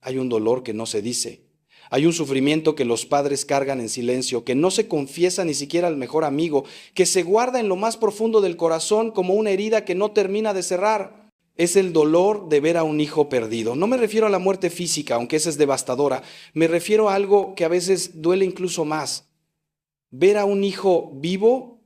Hay un dolor que no se dice. Hay un sufrimiento que los padres cargan en silencio, que no se confiesa ni siquiera al mejor amigo, que se guarda en lo más profundo del corazón como una herida que no termina de cerrar. Es el dolor de ver a un hijo perdido. No me refiero a la muerte física, aunque esa es devastadora. Me refiero a algo que a veces duele incluso más. Ver a un hijo vivo,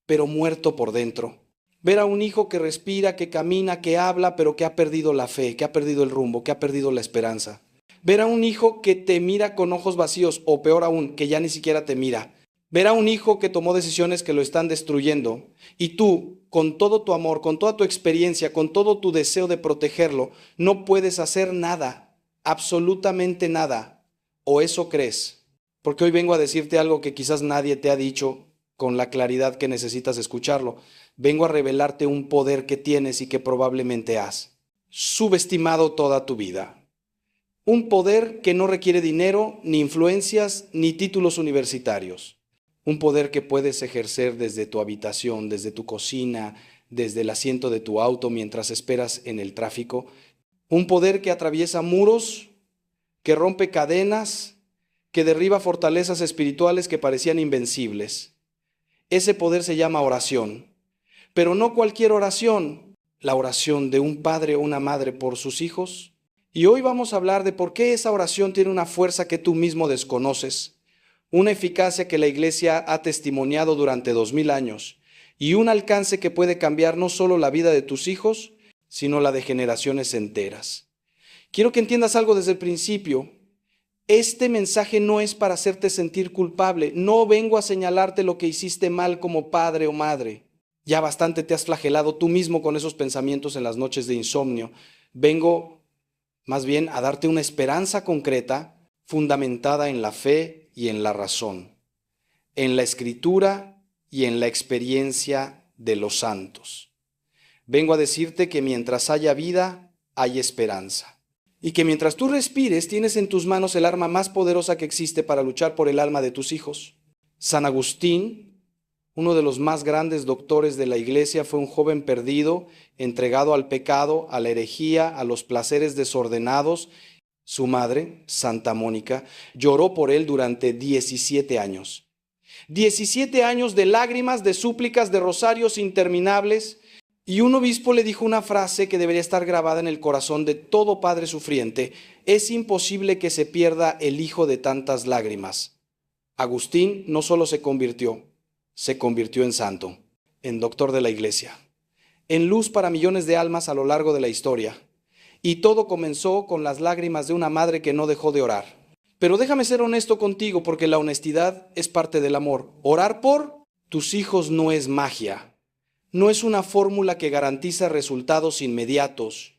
pero muerto por dentro. Ver a un hijo que respira, que camina, que habla, pero que ha perdido la fe, que ha perdido el rumbo, que ha perdido la esperanza. Ver a un hijo que te mira con ojos vacíos, o peor aún, que ya ni siquiera te mira. Ver a un hijo que tomó decisiones que lo están destruyendo, y tú, con todo tu amor, con toda tu experiencia, con todo tu deseo de protegerlo, no puedes hacer nada, absolutamente nada, o eso crees. Porque hoy vengo a decirte algo que quizás nadie te ha dicho con la claridad que necesitas escucharlo. Vengo a revelarte un poder que tienes y que probablemente has subestimado toda tu vida. Un poder que no requiere dinero, ni influencias, ni títulos universitarios. Un poder que puedes ejercer desde tu habitación, desde tu cocina, desde el asiento de tu auto mientras esperas en el tráfico. Un poder que atraviesa muros, que rompe cadenas, que derriba fortalezas espirituales que parecían invencibles. Ese poder se llama oración. Pero no cualquier oración, la oración de un padre o una madre por sus hijos. Y hoy vamos a hablar de por qué esa oración tiene una fuerza que tú mismo desconoces, una eficacia que la Iglesia ha testimoniado durante 2000 años y un alcance que puede cambiar no solo la vida de tus hijos, sino la de generaciones enteras. Quiero que entiendas algo desde el principio. Este mensaje no es para hacerte sentir culpable. No vengo a señalarte lo que hiciste mal como padre o madre. Ya bastante te has flagelado tú mismo con esos pensamientos en las noches de insomnio. Vengo más bien a darte una esperanza concreta fundamentada en la fe y en la razón, en la escritura y en la experiencia de los santos. Vengo a decirte que mientras haya vida, hay esperanza. Y que mientras tú respires, tienes en tus manos el arma más poderosa que existe para luchar por el alma de tus hijos. San Agustín, uno de los más grandes doctores de la Iglesia, fue un joven perdido, entregado al pecado, a la herejía, a los placeres desordenados. Su madre, Santa Mónica, lloró por él durante 17 años. 17 años de lágrimas, de súplicas, de rosarios interminables. Y un obispo le dijo una frase que debería estar grabada en el corazón de todo padre sufriente: es imposible que se pierda el hijo de tantas lágrimas. Agustín no solo se convirtió en santo, en doctor de la Iglesia, en luz para millones de almas a lo largo de la historia. Y todo comenzó con las lágrimas de una madre que no dejó de orar. Pero déjame ser honesto contigo, porque la honestidad es parte del amor. Orar por tus hijos no es magia. No es una fórmula que garantiza resultados inmediatos.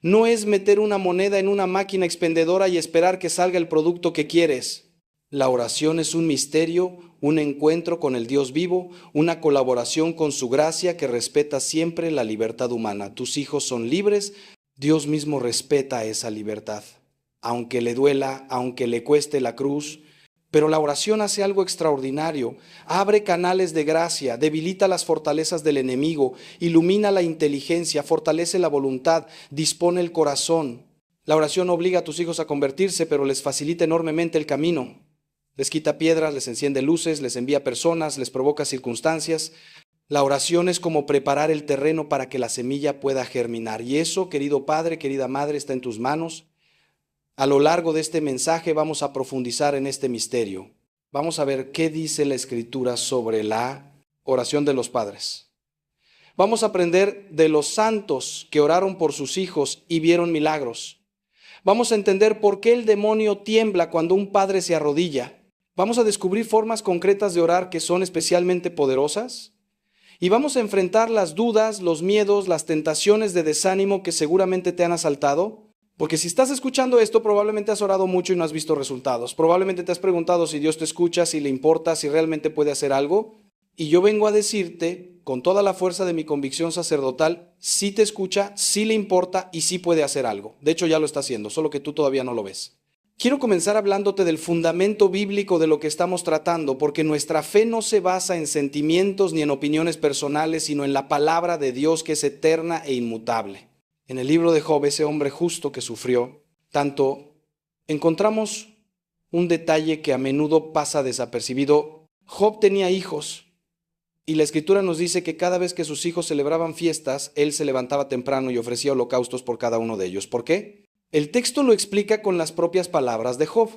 No es meter una moneda en una máquina expendedora y esperar que salga el producto que quieres. La oración es un misterio, un encuentro con el Dios vivo, una colaboración con su gracia que respeta siempre la libertad humana. Tus hijos son libres, Dios mismo respeta esa libertad, aunque le duela, aunque le cueste la cruz. Pero la oración hace algo extraordinario, abre canales de gracia, debilita las fortalezas del enemigo, ilumina la inteligencia, fortalece la voluntad, dispone el corazón. La oración obliga a tus hijos a convertirse, pero les facilita enormemente el camino. Les quita piedras, les enciende luces, les envía personas, les provoca circunstancias. La oración es como preparar el terreno para que la semilla pueda germinar. Y eso, querido padre, querida madre, está en tus manos. A lo largo de este mensaje vamos a profundizar en este misterio. Vamos a ver qué dice la Escritura sobre la oración de los padres. Vamos a aprender de los santos que oraron por sus hijos y vieron milagros. Vamos a entender por qué el demonio tiembla cuando un padre se arrodilla. Vamos a descubrir formas concretas de orar que son especialmente poderosas. Y vamos a enfrentar las dudas, los miedos, las tentaciones de desánimo que seguramente te han asaltado. Porque si estás escuchando esto, probablemente has orado mucho y no has visto resultados. Probablemente te has preguntado si Dios te escucha, si le importa, si realmente puede hacer algo. Y yo vengo a decirte, con toda la fuerza de mi convicción sacerdotal, sí te escucha, sí le importa y sí puede hacer algo. De hecho, ya lo está haciendo, solo que tú todavía no lo ves. Quiero comenzar hablándote del fundamento bíblico de lo que estamos tratando, porque nuestra fe no se basa en sentimientos ni en opiniones personales, sino en la palabra de Dios, que es eterna e inmutable. En el libro de Job, ese hombre justo que sufrió, tanto encontramos un detalle que a menudo pasa desapercibido. Job tenía hijos y la Escritura nos dice que cada vez que sus hijos celebraban fiestas, él se levantaba temprano y ofrecía holocaustos por cada uno de ellos. ¿Por qué? El texto lo explica con las propias palabras de Job.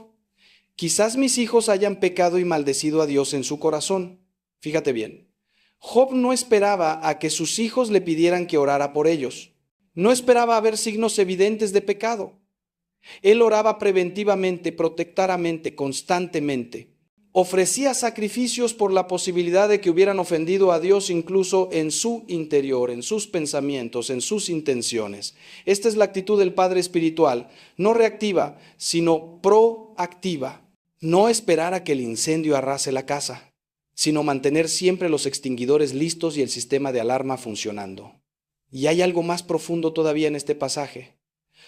Quizás mis hijos hayan pecado y maldecido a Dios en su corazón. Fíjate bien, Job no esperaba a que sus hijos le pidieran que orara por ellos. No esperaba ver signos evidentes de pecado. Él oraba preventivamente, protectoramente, constantemente. Ofrecía sacrificios por la posibilidad de que hubieran ofendido a Dios incluso en su interior, en sus pensamientos, en sus intenciones. Esta es la actitud del padre espiritual, no reactiva, sino proactiva. No esperar a que el incendio arrase la casa, sino mantener siempre los extinguidores listos y el sistema de alarma funcionando. Y hay algo más profundo todavía en este pasaje.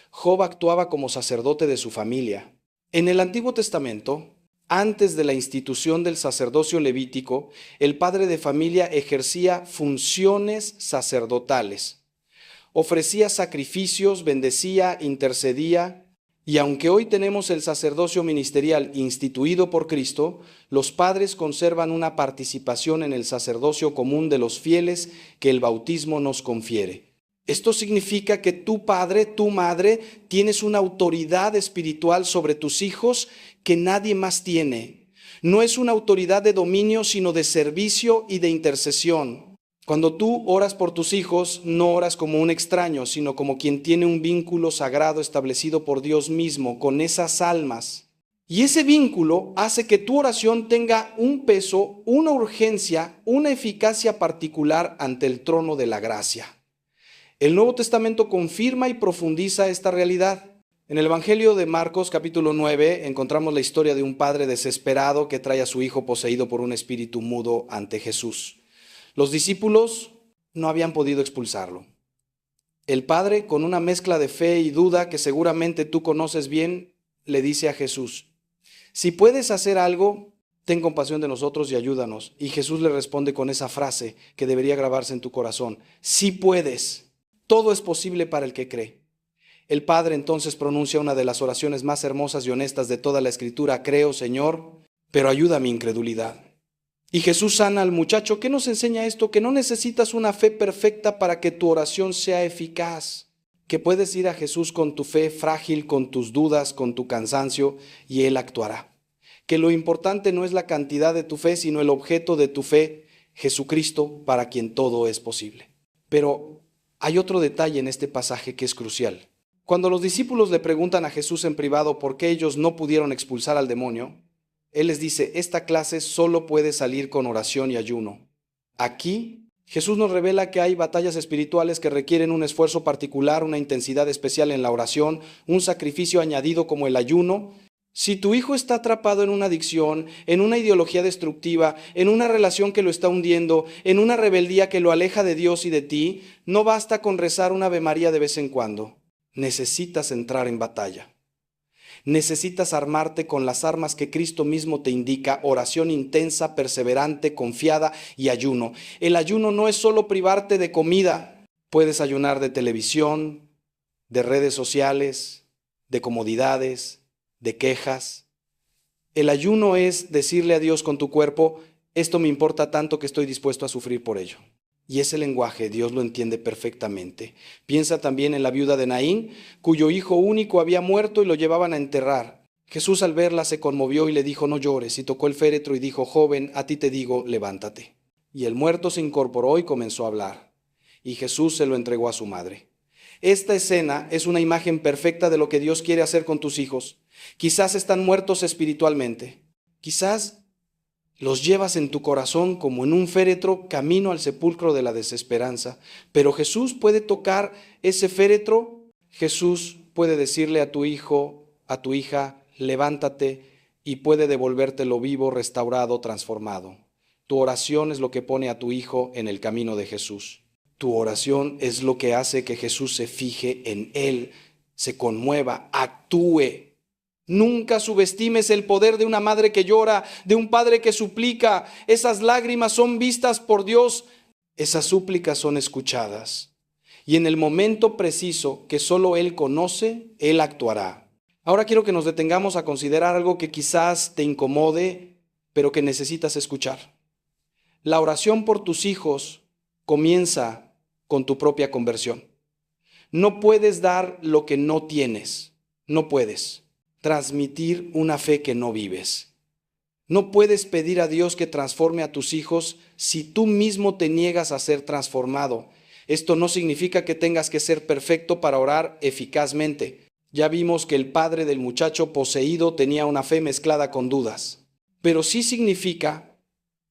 Job actuaba como sacerdote de su familia. En el Antiguo Testamento, antes de la institución del sacerdocio levítico, el padre de familia ejercía funciones sacerdotales. Ofrecía sacrificios, bendecía, intercedía. Y aunque hoy tenemos el sacerdocio ministerial instituido por Cristo, los padres conservan una participación en el sacerdocio común de los fieles que el bautismo nos confiere. Esto significa que tu padre, tu madre, tienes una autoridad espiritual sobre tus hijos que nadie más tiene. No es una autoridad de dominio, sino de servicio y de intercesión. Cuando tú oras por tus hijos, no oras como un extraño, sino como quien tiene un vínculo sagrado establecido por Dios mismo con esas almas. Y ese vínculo hace que tu oración tenga un peso, una urgencia, una eficacia particular ante el trono de la gracia. El Nuevo Testamento confirma y profundiza esta realidad. En el Evangelio de Marcos, capítulo 9, encontramos la historia de un padre desesperado que trae a su hijo poseído por un espíritu mudo ante Jesús. Los discípulos no habían podido expulsarlo. El padre, con una mezcla de fe y duda que seguramente tú conoces bien, le dice a Jesús: si puedes hacer algo, ten compasión de nosotros y ayúdanos. Y Jesús le responde con esa frase que debería grabarse en tu corazón: si puedes, todo es posible para el que cree. El padre entonces pronuncia una de las oraciones más hermosas y honestas de toda la Escritura: creo, Señor, pero ayuda a mi incredulidad. Y Jesús sana al muchacho. ¿Qué nos enseña esto? Que no necesitas una fe perfecta para que tu oración sea eficaz. Que puedes ir a Jesús con tu fe frágil, con tus dudas, con tu cansancio, y Él actuará. Que lo importante no es la cantidad de tu fe, sino el objeto de tu fe, Jesucristo, para quien todo es posible. Pero hay otro detalle en este pasaje que es crucial. Cuando los discípulos le preguntan a Jesús en privado por qué ellos no pudieron expulsar al demonio, Él les dice: esta clase solo puede salir con oración y ayuno. Aquí, Jesús nos revela que hay batallas espirituales que requieren un esfuerzo particular, una intensidad especial en la oración, un sacrificio añadido como el ayuno. Si tu hijo está atrapado en una adicción, en una ideología destructiva, en una relación que lo está hundiendo, en una rebeldía que lo aleja de Dios y de ti, no basta con rezar una Ave María de vez en cuando. Necesitas entrar en batalla. Necesitas armarte con las armas que Cristo mismo te indica: oración intensa, perseverante, confiada y ayuno. El ayuno no es solo privarte de comida. Puedes ayunar de televisión, de redes sociales, de comodidades, de quejas. El ayuno es decirle a Dios con tu cuerpo: esto me importa tanto que estoy dispuesto a sufrir por ello. Y ese lenguaje Dios lo entiende perfectamente. Piensa también en la viuda de Naín, cuyo hijo único había muerto y lo llevaban a enterrar. Jesús, al verla, se conmovió y le dijo: no llores. Y tocó el féretro y dijo: joven, a ti te digo, levántate. Y el muerto se incorporó y comenzó a hablar. Y Jesús se lo entregó a su madre. Esta escena es una imagen perfecta de lo que Dios quiere hacer con tus hijos. Quizás están muertos espiritualmente. Quizás los llevas en tu corazón como en un féretro camino al sepulcro de la desesperanza. Pero Jesús puede tocar ese féretro. Jesús puede decirle a tu hijo, a tu hija: levántate, y puede devolvértelo vivo, restaurado, transformado. Tu oración es lo que pone a tu hijo en el camino de Jesús. Tu oración es lo que hace que Jesús se fije en él, se conmueva, actúe. Nunca subestimes el poder de una madre que llora, de un padre que suplica. Esas lágrimas son vistas por Dios. Esas súplicas son escuchadas. Y en el momento preciso que solo Él conoce, Él actuará. Ahora quiero que nos detengamos a considerar algo que quizás te incomode, pero que necesitas escuchar. La oración por tus hijos comienza con tu propia conversión. No puedes dar lo que no tienes. No puedes transmitir una fe que no vives. No puedes pedir a Dios que transforme a tus hijos si tú mismo te niegas a ser transformado. Esto no significa que tengas que ser perfecto para orar eficazmente. Ya vimos que el padre del muchacho poseído tenía una fe mezclada con dudas. Pero sí significa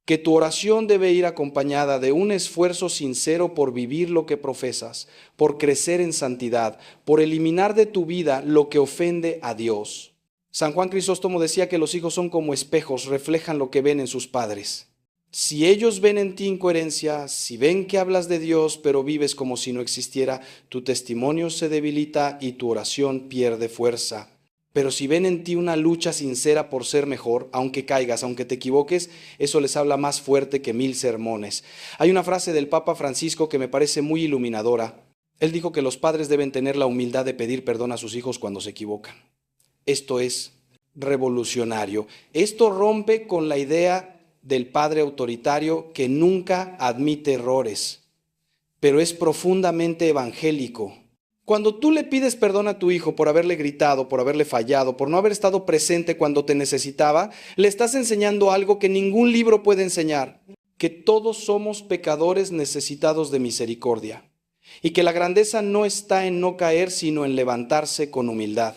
que tu oración debe ir acompañada de un esfuerzo sincero por vivir lo que profesas, por crecer en santidad, por eliminar de tu vida lo que ofende a Dios. San Juan Crisóstomo decía que los hijos son como espejos, reflejan lo que ven en sus padres. Si ellos ven en ti incoherencia, si ven que hablas de Dios pero vives como si no existiera, tu testimonio se debilita y tu oración pierde fuerza. Pero si ven en ti una lucha sincera por ser mejor, aunque caigas, aunque te equivoques, eso les habla más fuerte que 1000 sermones. Hay una frase del Papa Francisco que me parece muy iluminadora. Él dijo que los padres deben tener la humildad de pedir perdón a sus hijos cuando se equivocan. Esto es revolucionario. Esto rompe con la idea del padre autoritario que nunca admite errores, pero es profundamente evangélico. Cuando tú le pides perdón a tu hijo por haberle gritado, por haberle fallado, por no haber estado presente cuando te necesitaba, le estás enseñando algo que ningún libro puede enseñar, que todos somos pecadores necesitados de misericordia, y que la grandeza no está en no caer, sino en levantarse con humildad.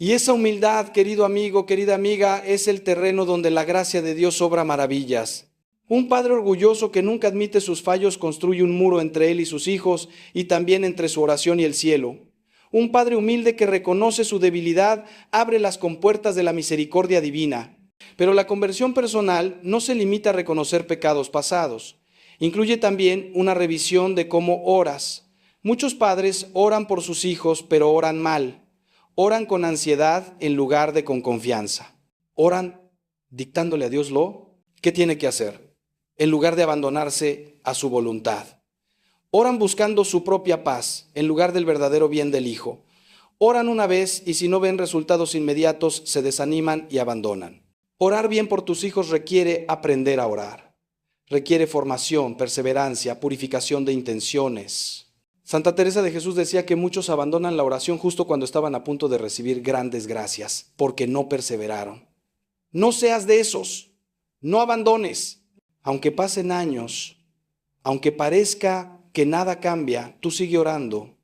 Y esa humildad, querido amigo, querida amiga, es el terreno donde la gracia de Dios obra maravillas. Un padre orgulloso que nunca admite sus fallos construye un muro entre él y sus hijos y también entre su oración y el cielo. Un padre humilde que reconoce su debilidad abre las compuertas de la misericordia divina. Pero la conversión personal no se limita a reconocer pecados pasados. Incluye también una revisión de cómo oras. Muchos padres oran por sus hijos, pero oran mal. Oran con ansiedad en lugar de con confianza. Oran dictándole a Dios ¿qué tiene que hacer? En lugar de abandonarse a su voluntad. Oran buscando su propia paz, en lugar del verdadero bien del Hijo. Oran una vez y si no ven resultados inmediatos, se desaniman y abandonan. Orar bien por tus hijos requiere aprender a orar. Requiere formación, perseverancia, purificación de intenciones. Santa Teresa de Jesús decía que muchos abandonan la oración justo cuando estaban a punto de recibir grandes gracias, porque no perseveraron. No seas de esos. No abandones. Aunque pasen años, aunque parezca que nada cambia, tú sigue orando,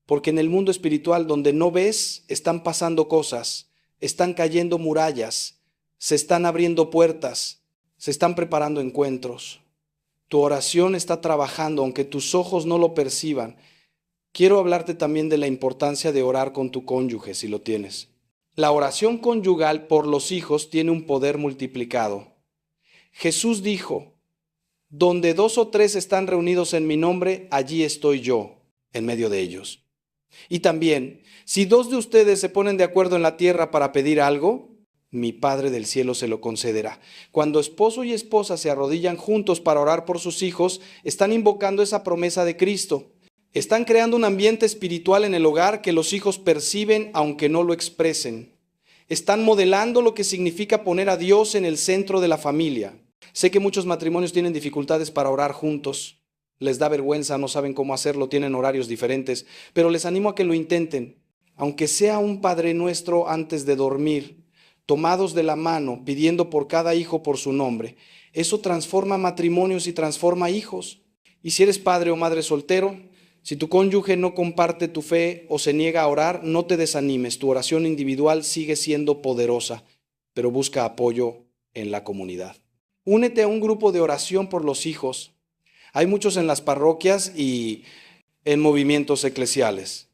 porque en el mundo espiritual donde no ves, están pasando cosas, están cayendo murallas, se están abriendo puertas, se están preparando encuentros. Tu oración está trabajando, aunque tus ojos no lo perciban. Quiero hablarte también de la importancia de orar con tu cónyuge, si lo tienes. La oración conyugal por los hijos tiene un poder multiplicado. Jesús dijo, donde 2 o 3 están reunidos en mi nombre, allí estoy yo, en medio de ellos. Y también, si 2 de ustedes se ponen de acuerdo en la tierra para pedir algo, mi Padre del cielo se lo concederá. Cuando esposo y esposa se arrodillan juntos para orar por sus hijos, están invocando esa promesa de Cristo. Están creando un ambiente espiritual en el hogar que los hijos perciben aunque no lo expresen. Están modelando lo que significa poner a Dios en el centro de la familia. Sé que muchos matrimonios tienen dificultades para orar juntos. Les da vergüenza, no saben cómo hacerlo, tienen horarios diferentes, pero les animo a que lo intenten. Aunque sea un Padre Nuestro antes de dormir, tomados de la mano, pidiendo por cada hijo por su nombre. Eso transforma matrimonios y transforma hijos. Y si eres padre o madre soltero, si tu cónyuge no comparte tu fe o se niega a orar, no te desanimes. Tu oración individual sigue siendo poderosa, pero busca apoyo en la comunidad. Únete a un grupo de oración por los hijos. Hay muchos en las parroquias y en movimientos eclesiales.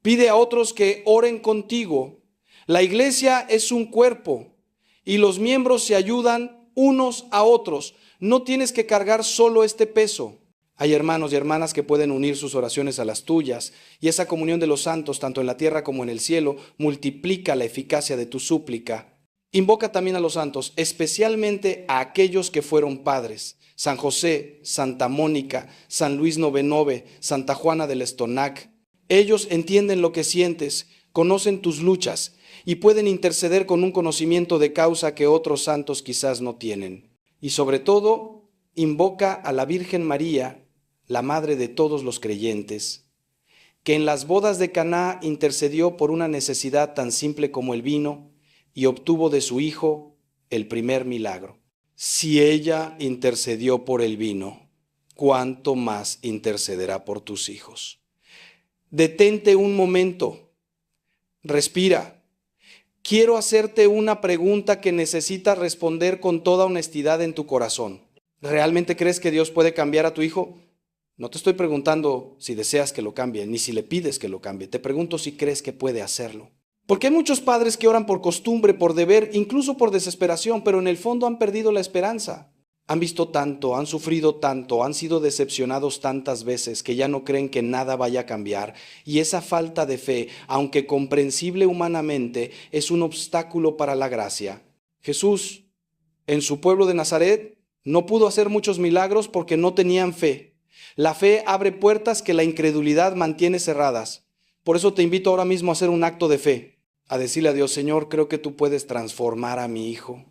Pide a otros que oren contigo. La iglesia es un cuerpo y los miembros se ayudan unos a otros. No tienes que cargar solo este peso. Hay hermanos y hermanas que pueden unir sus oraciones a las tuyas, y esa comunión de los santos, tanto en la tierra como en el cielo, multiplica la eficacia de tu súplica. Invoca también a los santos, especialmente a aquellos que fueron padres. San José, Santa Mónica, San Luis Novenove, Santa Juana del Estonac. Ellos entienden lo que sientes. conocen tus luchas y pueden interceder con un conocimiento de causa que otros santos quizás no tienen. Y sobre todo, invoca a la Virgen María, la madre de todos los creyentes, que en las bodas de Caná intercedió por una necesidad tan simple como el vino y obtuvo de su hijo el primer milagro. Si ella intercedió por el vino, ¿cuánto más intercederá por tus hijos? Detente un momento, respira. Quiero hacerte una pregunta que necesitas responder con toda honestidad en tu corazón. ¿Realmente crees que Dios puede cambiar a tu hijo? No te estoy preguntando si deseas que lo cambie, ni si le pides que lo cambie. Te pregunto si crees que puede hacerlo. Porque hay muchos padres que oran por costumbre, por deber, incluso por desesperación, pero en el fondo han perdido la esperanza. Han visto tanto, han sufrido tanto, han sido decepcionados tantas veces que ya no creen que nada vaya a cambiar. Y esa falta de fe, aunque comprensible humanamente, es un obstáculo para la gracia. Jesús, en su pueblo de Nazaret, no pudo hacer muchos milagros porque no tenían fe. La fe abre puertas que la incredulidad mantiene cerradas. Por eso te invito ahora mismo a hacer un acto de fe, a decirle a Dios: Señor, creo que tú puedes transformar a mi hijo.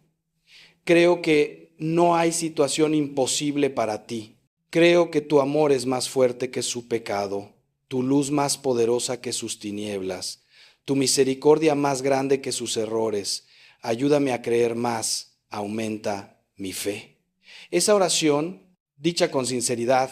Creo que no hay situación imposible para ti. Creo que tu amor es más fuerte que su pecado, tu luz más poderosa que sus tinieblas, tu misericordia más grande que sus errores. Ayúdame a creer más, aumenta mi fe. Esa oración, dicha con sinceridad,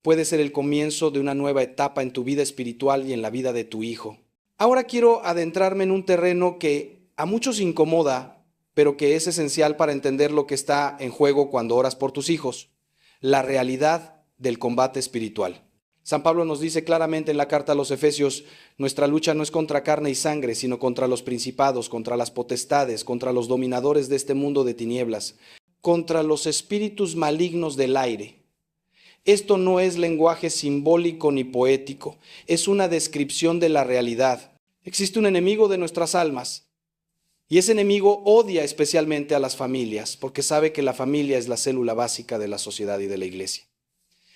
puede ser el comienzo de una nueva etapa en tu vida espiritual y en la vida de tu hijo. Ahora quiero adentrarme en un terreno que a muchos incomoda, pero que es esencial para entender lo que está en juego cuando oras por tus hijos: la realidad del combate espiritual. San Pablo nos dice claramente en la carta a los Efesios: nuestra lucha no es contra carne y sangre, sino contra los principados, contra las potestades, contra los dominadores de este mundo de tinieblas, contra los espíritus malignos del aire. Esto no es lenguaje simbólico ni poético, es una descripción de la realidad. Existe un enemigo de nuestras almas, y ese enemigo odia especialmente a las familias, porque sabe que la familia es la célula básica de la sociedad y de la iglesia.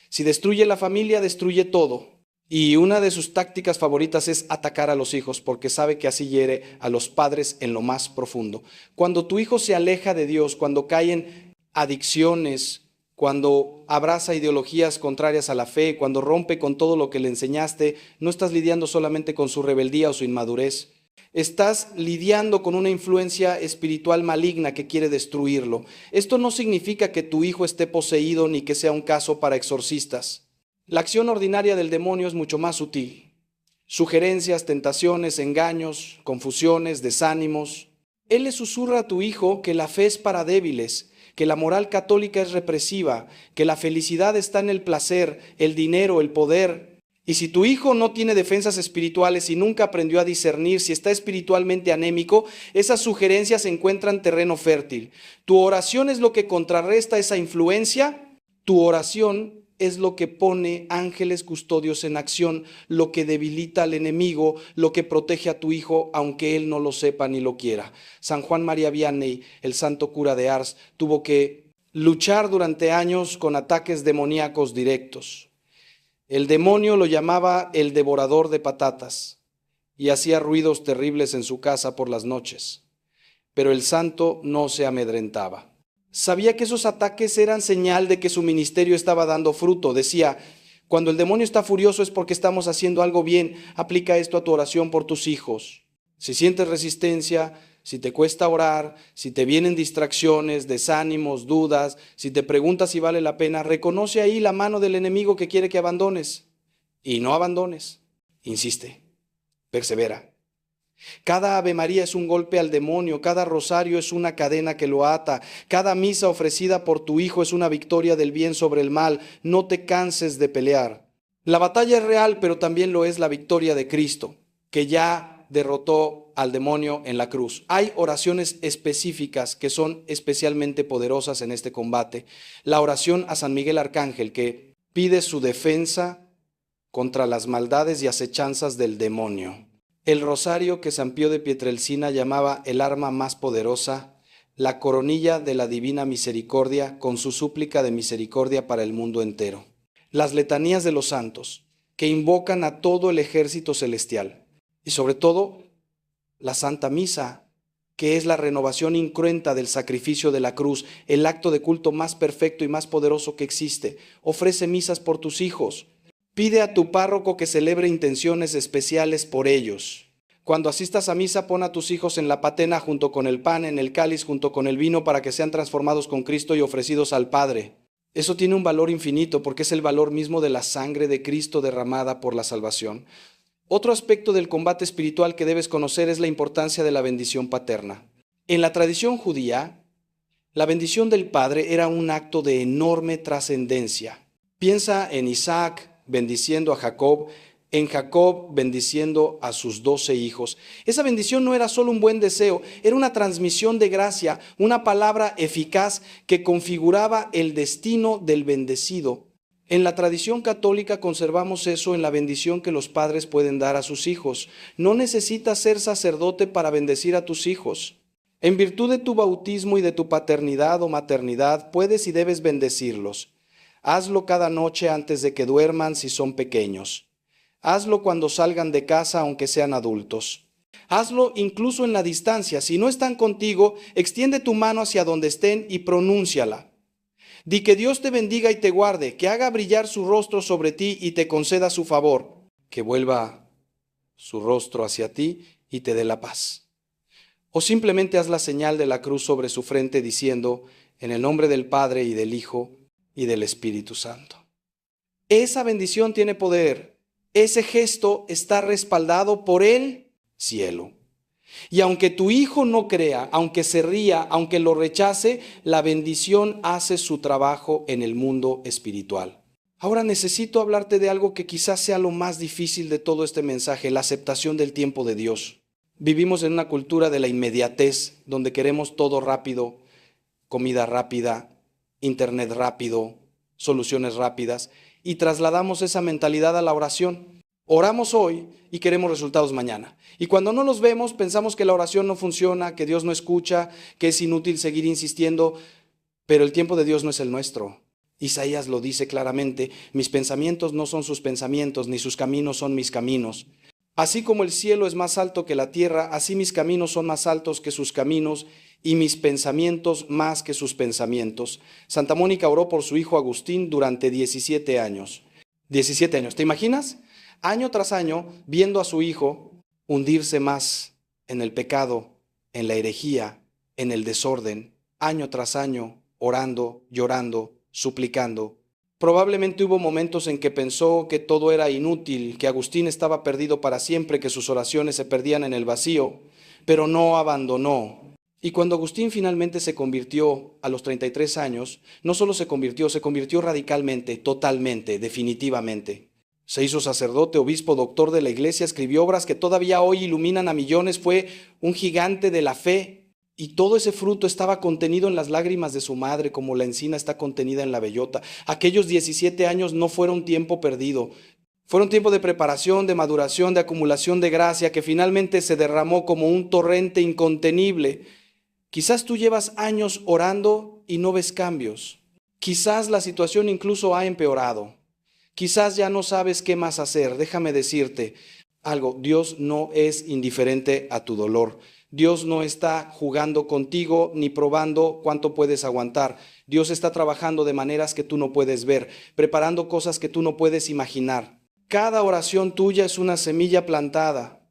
Si destruye la familia, destruye todo. Y una de sus tácticas favoritas es atacar a los hijos, porque sabe que así hiere a los padres en lo más profundo. Cuando tu hijo se aleja de Dios, cuando cae en adicciones, cuando abraza ideologías contrarias a la fe, cuando rompe con todo lo que le enseñaste, no estás lidiando solamente con su rebeldía o su inmadurez. Estás lidiando con una influencia espiritual maligna que quiere destruirlo. Esto no significa que tu hijo esté poseído ni que sea un caso para exorcistas. La acción ordinaria del demonio es mucho más sutil. Sugerencias, tentaciones, engaños, confusiones, desánimos. Él le susurra a tu hijo que la fe es para débiles, que la moral católica es represiva, que la felicidad está en el placer, el dinero, el poder. Y si tu hijo no tiene defensas espirituales y nunca aprendió a discernir, si está espiritualmente anémico, esas sugerencias encuentran terreno fértil. Tu oración es lo que contrarresta esa influencia. Tu oración es lo que pone ángeles custodios en acción, lo que debilita al enemigo, lo que protege a tu hijo, aunque él no lo sepa ni lo quiera. San Juan María Vianney, el santo cura de Ars, tuvo que luchar durante años con ataques demoníacos directos. El demonio lo llamaba el devorador de patatas y hacía ruidos terribles en su casa por las noches, pero el santo no se amedrentaba. Sabía que esos ataques eran señal de que su ministerio estaba dando fruto. Decía: cuando el demonio está furioso es porque estamos haciendo algo bien. Aplica esto a tu oración por tus hijos. Si sientes resistencia, si te cuesta orar, si te vienen distracciones, desánimos, dudas, si te preguntas si vale la pena, reconoce ahí la mano del enemigo que quiere que abandones. Y no abandones. Insiste. Persevera. Cada Ave María es un golpe al demonio, cada rosario es una cadena que lo ata, cada misa ofrecida por tu hijo es una victoria del bien sobre el mal. No te canses de pelear. La batalla es real, pero también lo es la victoria de Cristo, que ya derrotó al demonio en la cruz. Hay oraciones específicas que son especialmente poderosas en este combate. La oración a San Miguel Arcángel, que pide su defensa contra las maldades y acechanzas del demonio. El rosario que San Pío de Pietrelcina llamaba el arma más poderosa, la coronilla de la divina misericordia con su súplica de misericordia para el mundo entero. Las letanías de los santos, que invocan a todo el ejército celestial. Y sobre todo, la Santa Misa, que es la renovación incruenta del sacrificio de la cruz, el acto de culto más perfecto y más poderoso que existe. Ofrece misas por tus hijos. Pide a tu párroco que celebre intenciones especiales por ellos. Cuando asistas a misa, pon a tus hijos en la patena junto con el pan, en el cáliz junto con el vino, para que sean transformados con Cristo y ofrecidos al Padre. Eso tiene un valor infinito porque es el valor mismo de la sangre de Cristo derramada por la salvación. Otro aspecto del combate espiritual que debes conocer es la importancia de la bendición paterna. En la tradición judía, la bendición del padre era un acto de enorme trascendencia. Piensa en Isaac bendiciendo a Jacob, en Jacob bendiciendo a sus 12 hijos. Esa bendición no era solo un buen deseo, era una transmisión de gracia, una palabra eficaz que configuraba el destino del bendecido. En la tradición católica conservamos eso en la bendición que los padres pueden dar a sus hijos. No necesitas ser sacerdote para bendecir a tus hijos. En virtud de tu bautismo y de tu paternidad o maternidad, puedes y debes bendecirlos. Hazlo cada noche antes de que duerman si son pequeños. Hazlo cuando salgan de casa aunque sean adultos. Hazlo incluso en la distancia. Si no están contigo, extiende tu mano hacia donde estén y pronúnciala. Di que Dios te bendiga y te guarde, que haga brillar su rostro sobre ti y te conceda su favor, que vuelva su rostro hacia ti y te dé la paz. O simplemente haz la señal de la cruz sobre su frente diciendo, en el nombre del Padre y del Hijo y del Espíritu Santo. Esa bendición tiene poder. Ese gesto está respaldado por el cielo. Y aunque tu hijo no crea, aunque se ría, aunque lo rechace, la bendición hace su trabajo en el mundo espiritual. Ahora necesito hablarte de algo que quizás sea lo más difícil de todo este mensaje, la aceptación del tiempo de Dios. Vivimos en una cultura de la inmediatez, donde queremos todo rápido, comida rápida, internet rápido, soluciones rápidas, y trasladamos esa mentalidad a la oración. Oramos hoy y queremos resultados mañana. Y cuando no los vemos, pensamos que la oración no funciona, que Dios no escucha, que es inútil seguir insistiendo, pero el tiempo de Dios no es el nuestro. Isaías lo dice claramente, mis pensamientos no son sus pensamientos, ni sus caminos son mis caminos. Así como el cielo es más alto que la tierra, así mis caminos son más altos que sus caminos y mis pensamientos más que sus pensamientos. Santa Mónica oró por su hijo Agustín durante 17 años. 17 años, ¿te imaginas? Año tras año, viendo a su hijo hundirse más en el pecado, en la herejía, en el desorden, año tras año, orando, llorando, suplicando. Probablemente hubo momentos en que pensó que todo era inútil, que Agustín estaba perdido para siempre, que sus oraciones se perdían en el vacío, pero no abandonó. Y cuando Agustín finalmente se convirtió a los 33 años, no solo se convirtió radicalmente, totalmente, definitivamente. Se hizo sacerdote, obispo, doctor de la iglesia, escribió obras que todavía hoy iluminan a millones, fue un gigante de la fe. Y todo ese fruto estaba contenido en las lágrimas de su madre, como la encina está contenida en la bellota. Aquellos 17 años no fueron tiempo perdido. Fueron tiempo de preparación, de maduración, de acumulación de gracia, que finalmente se derramó como un torrente incontenible. Quizás tú llevas años orando y no ves cambios. Quizás la situación incluso ha empeorado. Quizás ya no sabes qué más hacer. Déjame decirte algo, Dios no es indiferente a tu dolor. Dios no está jugando contigo ni probando cuánto puedes aguantar. Dios está trabajando de maneras que tú no puedes ver, preparando cosas que tú no puedes imaginar. Cada oración tuya es una semilla plantada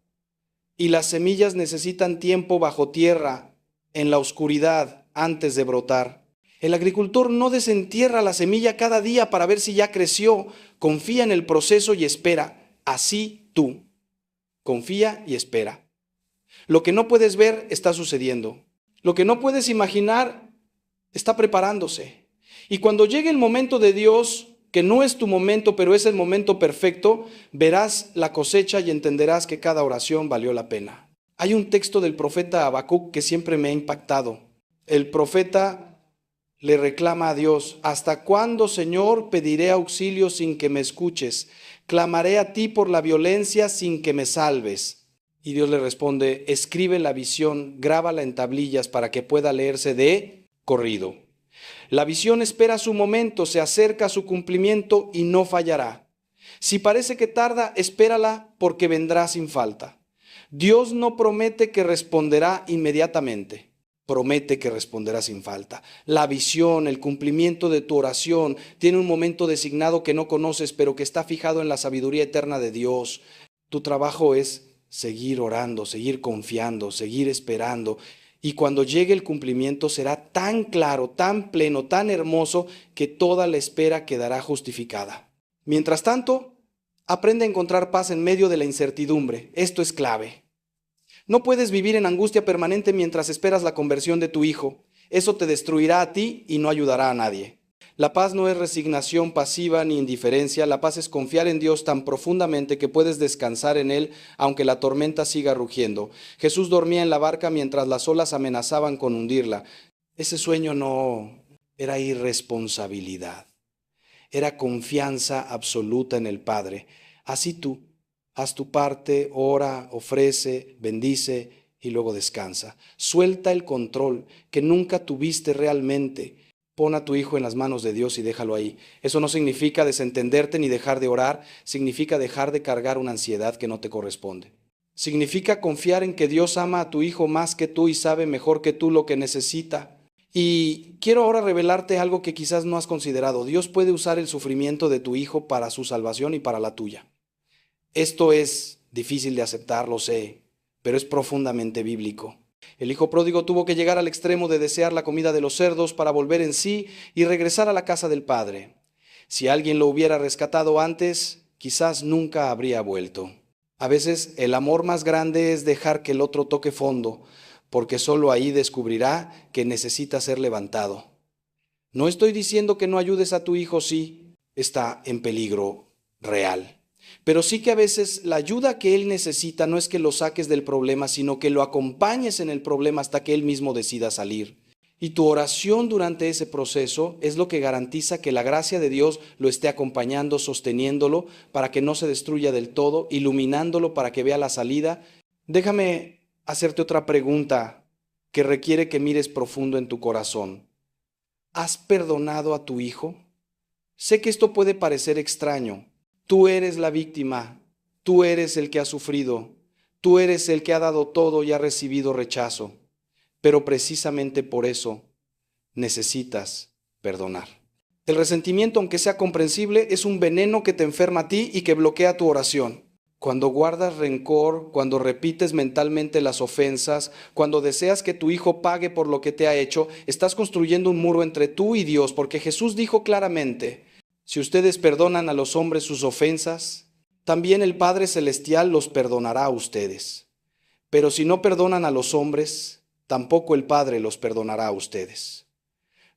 y las semillas necesitan tiempo bajo tierra, en la oscuridad, antes de brotar. El agricultor no desentierra la semilla cada día para ver si ya creció. Confía en el proceso y espera. Así tú. Confía y espera. Lo que no puedes ver está sucediendo. Lo que no puedes imaginar está preparándose. Y cuando llegue el momento de Dios, que no es tu momento, pero es el momento perfecto, verás la cosecha y entenderás que cada oración valió la pena. Hay un texto del profeta Habacuc que siempre me ha impactado. El profeta le reclama a Dios, ¿hasta cuándo, Señor, pediré auxilio sin que me escuches? Clamaré a ti por la violencia sin que me salves. Y Dios le responde, escribe la visión, grábala en tablillas para que pueda leerse de corrido. La visión espera su momento, se acerca a su cumplimiento y no fallará. Si parece que tarda, espérala porque vendrá sin falta. Dios no promete que responderá inmediatamente, promete que responderá sin falta. La visión, el cumplimiento de tu oración tiene un momento designado que no conoces, pero que está fijado en la sabiduría eterna de Dios. Tu trabajo es seguir orando, seguir confiando, seguir esperando. Y cuando llegue el cumplimiento será tan claro, tan pleno, tan hermoso, que toda la espera quedará justificada. Mientras tanto, aprende a encontrar paz en medio de la incertidumbre. Esto es clave. No puedes vivir en angustia permanente mientras esperas la conversión de tu hijo. Eso te destruirá a ti y no ayudará a nadie. La paz no es resignación pasiva ni indiferencia. La paz es confiar en Dios tan profundamente que puedes descansar en Él aunque la tormenta siga rugiendo. Jesús dormía en la barca mientras las olas amenazaban con hundirla. Ese sueño no era irresponsabilidad. Era confianza absoluta en el Padre. Así tú, haz tu parte, ora, ofrece, bendice y luego descansa. Suelta el control que nunca tuviste realmente. Pon a tu hijo en las manos de Dios y déjalo ahí. Eso no significa desentenderte ni dejar de orar, significa dejar de cargar una ansiedad que no te corresponde. Significa confiar en que Dios ama a tu hijo más que tú y sabe mejor que tú lo que necesita. Y quiero ahora revelarte algo que quizás no has considerado. Dios puede usar el sufrimiento de tu hijo para su salvación y para la tuya. Esto es difícil de aceptar, lo sé, pero es profundamente bíblico. El hijo pródigo tuvo que llegar al extremo de desear la comida de los cerdos para volver en sí y regresar a la casa del padre. Si alguien lo hubiera rescatado antes, quizás nunca habría vuelto. A veces el amor más grande es dejar que el otro toque fondo, porque solo ahí descubrirá que necesita ser levantado. No estoy diciendo que no ayudes a tu hijo si está en peligro real. Pero sí que a veces la ayuda que él necesita no es que lo saques del problema, sino que lo acompañes en el problema hasta que él mismo decida salir. Y tu oración durante ese proceso es lo que garantiza que la gracia de Dios lo esté acompañando, sosteniéndolo para que no se destruya del todo, iluminándolo para que vea la salida. Déjame hacerte otra pregunta que requiere que mires profundo en tu corazón. ¿Has perdonado a tu hijo? Sé que esto puede parecer extraño. Tú eres la víctima, tú eres el que ha sufrido, tú eres el que ha dado todo y ha recibido rechazo, pero precisamente por eso necesitas perdonar. El resentimiento, aunque sea comprensible, es un veneno que te enferma a ti y que bloquea tu oración. Cuando guardas rencor, cuando repites mentalmente las ofensas, cuando deseas que tu hijo pague por lo que te ha hecho, estás construyendo un muro entre tú y Dios, porque Jesús dijo claramente: si ustedes perdonan a los hombres sus ofensas, también el Padre Celestial los perdonará a ustedes. Pero si no perdonan a los hombres, tampoco el Padre los perdonará a ustedes.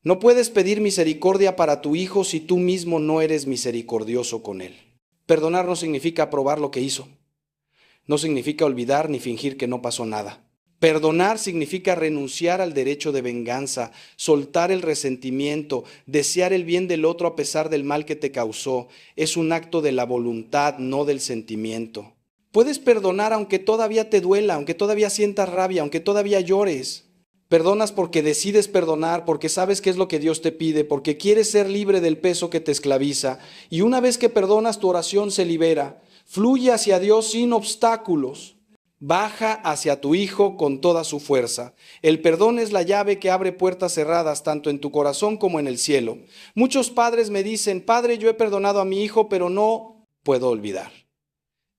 No puedes pedir misericordia para tu hijo si tú mismo no eres misericordioso con él. Perdonar no significa aprobar lo que hizo. No significa olvidar ni fingir que no pasó nada. Perdonar significa renunciar al derecho de venganza, soltar el resentimiento, desear el bien del otro a pesar del mal que te causó. Es un acto de la voluntad, no del sentimiento. Puedes perdonar aunque todavía te duela, aunque todavía sientas rabia, aunque todavía llores. Perdonas porque decides perdonar, porque sabes qué es lo que Dios te pide, porque quieres ser libre del peso que te esclaviza. Y una vez que perdonas, tu oración se libera. Fluye hacia Dios sin obstáculos. Baja hacia tu hijo con toda su fuerza. El perdón es la llave que abre puertas cerradas tanto en tu corazón como en el cielo. Muchos padres me dicen: Padre, yo he perdonado a mi hijo, pero no puedo olvidar.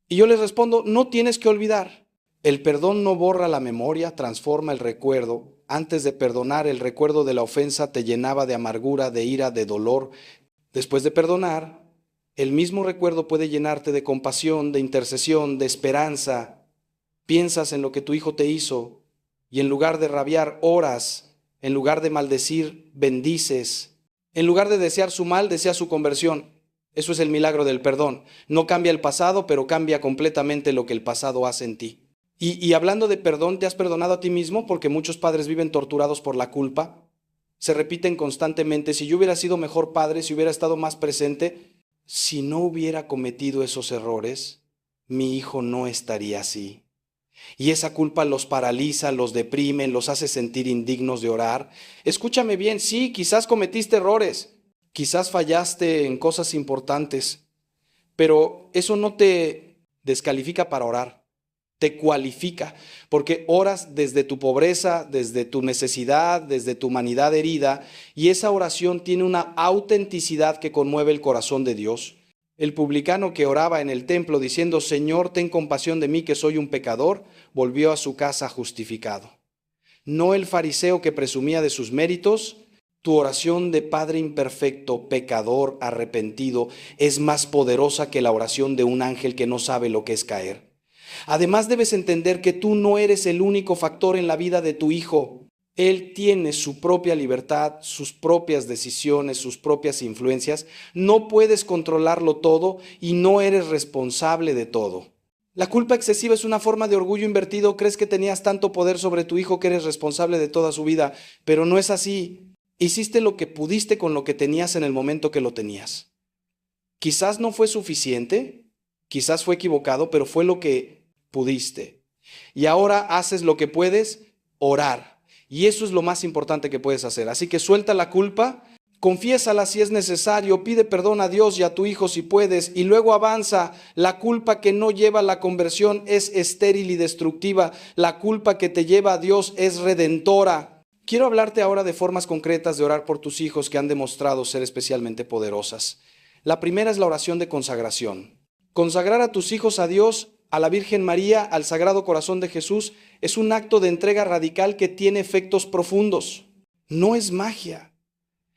Y yo les respondo: no tienes que olvidar. El perdón no borra la memoria, transforma el recuerdo. Antes de perdonar, el recuerdo de la ofensa te llenaba de amargura, de ira, de dolor. Después de perdonar, el mismo recuerdo puede llenarte de compasión, de intercesión, de esperanza. Piensas en lo que tu hijo te hizo y en lugar de rabiar, oras. En lugar de maldecir, bendices. En lugar de desear su mal, deseas su conversión. Eso es el milagro del perdón. No cambia el pasado, pero cambia completamente lo que el pasado hace en ti. Y hablando de perdón, ¿te has perdonado a ti mismo? Porque muchos padres viven torturados por la culpa. Se repiten constantemente: si yo hubiera sido mejor padre, si hubiera estado más presente, si no hubiera cometido esos errores, mi hijo no estaría así. Y esa culpa los paraliza, los deprime, los hace sentir indignos de orar. Escúchame bien, sí, quizás cometiste errores, quizás fallaste en cosas importantes, pero eso no te descalifica para orar. te cualifica, porque oras desde tu pobreza, desde tu necesidad, desde tu humanidad herida, y esa oración tiene una autenticidad que conmueve el corazón de Dios. El publicano que oraba en el templo diciendo, Señor, ten compasión de mí que soy un pecador, volvió a su casa justificado. No el fariseo que presumía de sus méritos. Tu oración de Padre imperfecto, pecador, arrepentido, es más poderosa que la oración de un ángel que no sabe lo que es caer. Además, debes entender que tú no eres el único factor en la vida de tu hijo. Él tiene su propia libertad, sus propias decisiones, sus propias influencias. No puedes controlarlo todo y no eres responsable de todo. La culpa excesiva es una forma de orgullo invertido. Crees que tenías tanto poder sobre tu hijo que eres responsable de toda su vida, pero no es así. Hiciste lo que pudiste con lo que tenías en el momento que lo tenías. Quizás no fue suficiente, quizás fue equivocado, pero fue lo que pudiste. Y ahora haces lo que puedes, orar. Y eso es lo más importante que puedes hacer. Así que suelta la culpa, confiésala si es necesario, pide perdón a Dios y a tu hijo si puedes, y luego avanza. La culpa que no lleva a la conversión es estéril y destructiva. La culpa que te lleva a Dios es redentora. Quiero hablarte ahora de formas concretas de orar por tus hijos que han demostrado ser especialmente poderosas. La primera es la oración de consagración. Consagrar a tus hijos a Dios, a la Virgen María, al Sagrado Corazón de Jesús, es un acto de entrega radical que tiene efectos profundos. No es magia.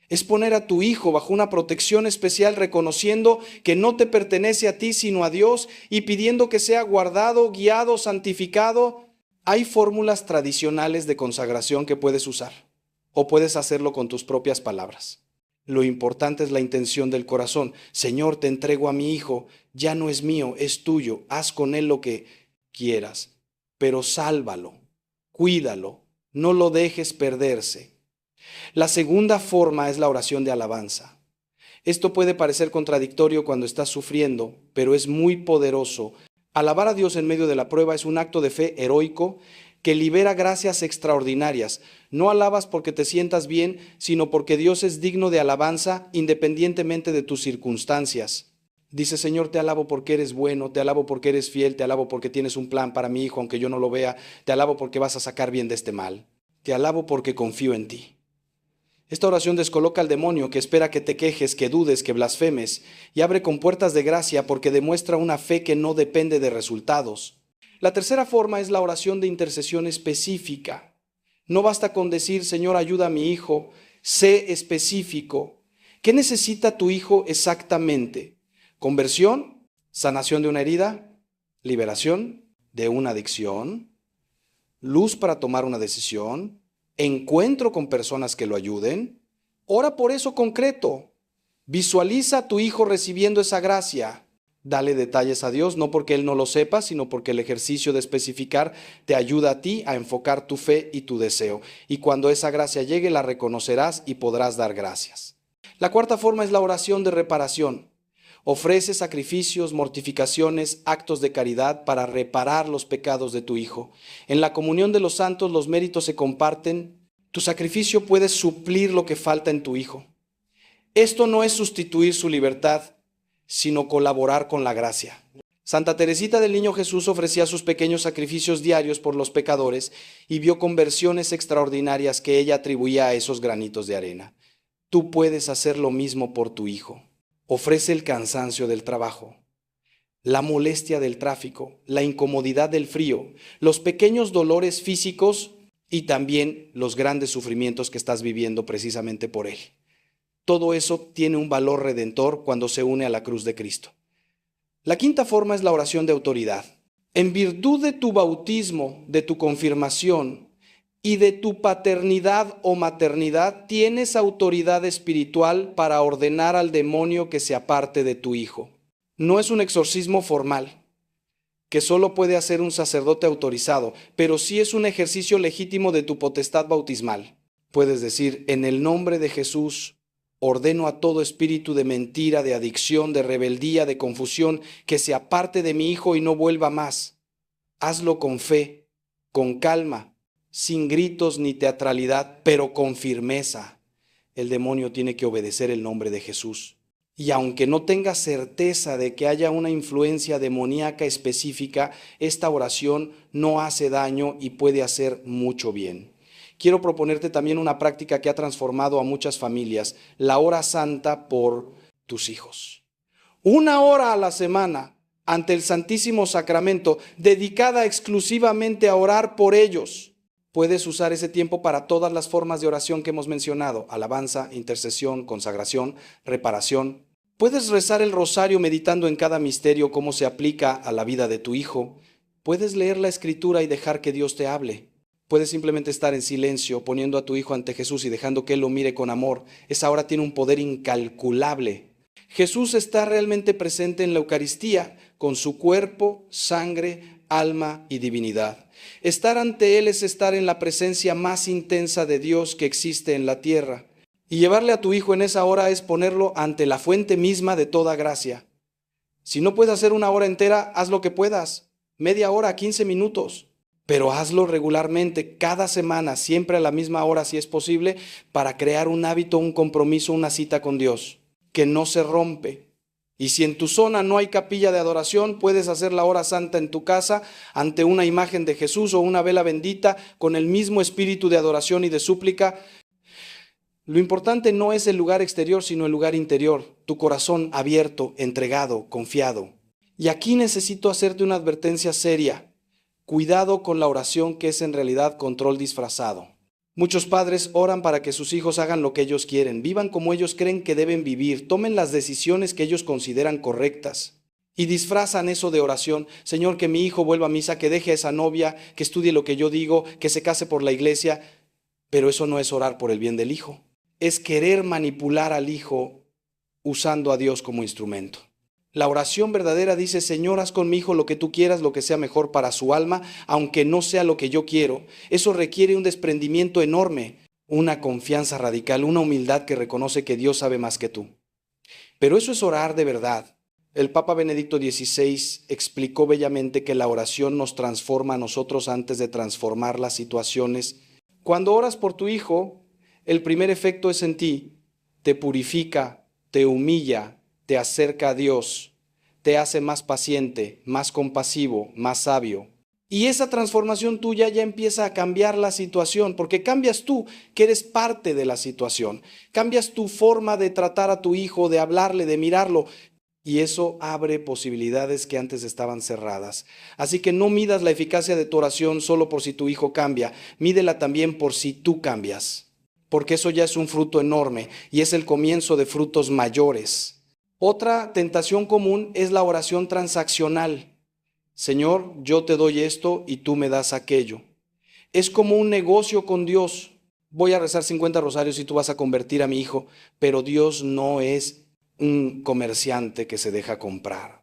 Es poner a tu hijo bajo una protección especial, reconociendo que no te pertenece a ti sino a Dios y pidiendo que sea guardado, guiado, santificado. Hay fórmulas tradicionales de consagración que puedes usar o puedes hacerlo con tus propias palabras. Lo importante es la intención del corazón. Señor, te entrego a mi hijo, ya no es mío, es tuyo, haz con él lo que quieras, pero sálvalo, cuídalo, no lo dejes perderse. La segunda forma es la oración de alabanza. Esto puede parecer contradictorio cuando estás sufriendo, pero es muy poderoso. Alabar a Dios en medio de la prueba es un acto de fe heroico que libera gracias extraordinarias. No alabas porque te sientas bien, sino porque Dios es digno de alabanza independientemente de tus circunstancias. Dice, Señor, te alabo porque eres bueno, te alabo porque eres fiel, te alabo porque tienes un plan para mi hijo aunque yo no lo vea, te alabo porque vas a sacar bien de este mal, te alabo porque confío en ti. Esta oración descoloca al demonio que espera que te quejes, que dudes, que blasfemes, y abre compuertas de gracia porque demuestra una fe que no depende de resultados. La tercera forma es la oración de intercesión específica. No basta con decir, Señor, ayuda a mi hijo, sé específico. ¿Qué necesita tu hijo exactamente? ¿Conversión? ¿Sanación de una herida? ¿Liberación de una adicción? ¿Luz para tomar una decisión? ¿Encuentro con personas que lo ayuden? Ora por eso concreto. Visualiza a tu hijo recibiendo esa gracia. Dale detalles a Dios, no porque Él no lo sepa, sino porque el ejercicio de especificar te ayuda a ti a enfocar tu fe y tu deseo. Y cuando esa gracia llegue, la reconocerás y podrás dar gracias. La cuarta forma es la oración de reparación. Ofrece sacrificios, mortificaciones, actos de caridad para reparar los pecados de tu hijo. En la comunión de los santos los méritos se comparten. Tu sacrificio puede suplir lo que falta en tu hijo. Esto no es sustituir su libertad, sino colaborar con la gracia. Santa Teresita del Niño Jesús ofrecía sus pequeños sacrificios diarios por los pecadores y vio conversiones extraordinarias que ella atribuía a esos granitos de arena. Tú puedes hacer lo mismo por tu hijo. Ofrece el cansancio del trabajo, la molestia del tráfico, la incomodidad del frío, los pequeños dolores físicos y también los grandes sufrimientos que estás viviendo precisamente por él. Todo eso tiene un valor redentor cuando se une a la cruz de Cristo. La quinta forma es la oración de autoridad. En virtud de tu bautismo, de tu confirmación y de tu paternidad o maternidad, tienes autoridad espiritual para ordenar al demonio que se aparte de tu hijo. No es un exorcismo formal, que solo puede hacer un sacerdote autorizado, pero sí es un ejercicio legítimo de tu potestad bautismal. Puedes decir, en el nombre de Jesús, ordeno a todo espíritu de mentira, de adicción, de rebeldía, de confusión, que se aparte de mi hijo y no vuelva más. Hazlo con fe, con calma, sin gritos ni teatralidad, pero con firmeza. El demonio tiene que obedecer el nombre de Jesús. Y aunque no tengas certeza de que haya una influencia demoníaca específica, esta oración no hace daño y puede hacer mucho bien. Quiero proponerte también una práctica que ha transformado a muchas familias, la hora santa por tus hijos. 1 hora a la semana ante el Santísimo Sacramento, dedicada exclusivamente a orar por ellos. Puedes usar ese tiempo para todas las formas de oración que hemos mencionado: alabanza, intercesión, consagración, reparación. Puedes rezar el rosario meditando en cada misterio cómo se aplica a la vida de tu hijo. Puedes leer la Escritura y dejar que Dios te hable. Puedes simplemente estar en silencio, poniendo a tu hijo ante Jesús y dejando que Él lo mire con amor. Esa hora tiene un poder incalculable. Jesús está realmente presente en la Eucaristía, con su cuerpo, sangre, alma y divinidad. Estar ante Él es estar en la presencia más intensa de Dios que existe en la tierra. Y llevarle a tu hijo en esa hora es ponerlo ante la fuente misma de toda gracia. Si no puedes hacer 1 hora entera, haz lo que puedas. Media hora, 15 minutos. Pero hazlo regularmente, cada semana, siempre a la misma hora si es posible, para crear un hábito, un compromiso, una cita con Dios, que no se rompe. Y si en tu zona no hay capilla de adoración, puedes hacer la hora santa en tu casa, ante una imagen de Jesús o una vela bendita, con el mismo espíritu de adoración y de súplica. Lo importante no es el lugar exterior, sino el lugar interior, tu corazón abierto, entregado, confiado. Y aquí necesito hacerte una advertencia seria. Cuidado con la oración, que es en realidad control disfrazado. Muchos padres oran para que sus hijos hagan lo que ellos quieren, vivan como ellos creen que deben vivir, tomen las decisiones que ellos consideran correctas. Y disfrazan eso de oración. Señor, que mi hijo vuelva a misa, que deje a esa novia, que estudie lo que yo digo, que se case por la iglesia. Pero eso no es orar por el bien del hijo. Es querer manipular al hijo usando a Dios como instrumento. La oración verdadera dice: Señor, haz con mi hijo lo que tú quieras, lo que sea mejor para su alma, aunque no sea lo que yo quiero. Eso requiere un desprendimiento enorme, una confianza radical, una humildad que reconoce que Dios sabe más que tú. Pero eso es orar de verdad. El Papa Benedicto XVI explicó bellamente que la oración nos transforma a nosotros antes de transformar las situaciones. Cuando oras por tu hijo, el primer efecto es en ti, te purifica, te humilla, te acerca a Dios, te hace más paciente, más compasivo, más sabio. Y esa transformación tuya ya empieza a cambiar la situación, porque cambias tú, que eres parte de la situación. Cambias tu forma de tratar a tu hijo, de hablarle, de mirarlo. Y eso abre posibilidades que antes estaban cerradas. Así que no midas la eficacia de tu oración solo por si tu hijo cambia, mídela también por si tú cambias. Porque eso ya es un fruto enorme y es el comienzo de frutos mayores. Otra tentación común es la oración transaccional. Señor, yo te doy esto y tú me das aquello. Es como un negocio con Dios. Voy a rezar 50 rosarios y tú vas a convertir a mi hijo, pero Dios no es un comerciante que se deja comprar.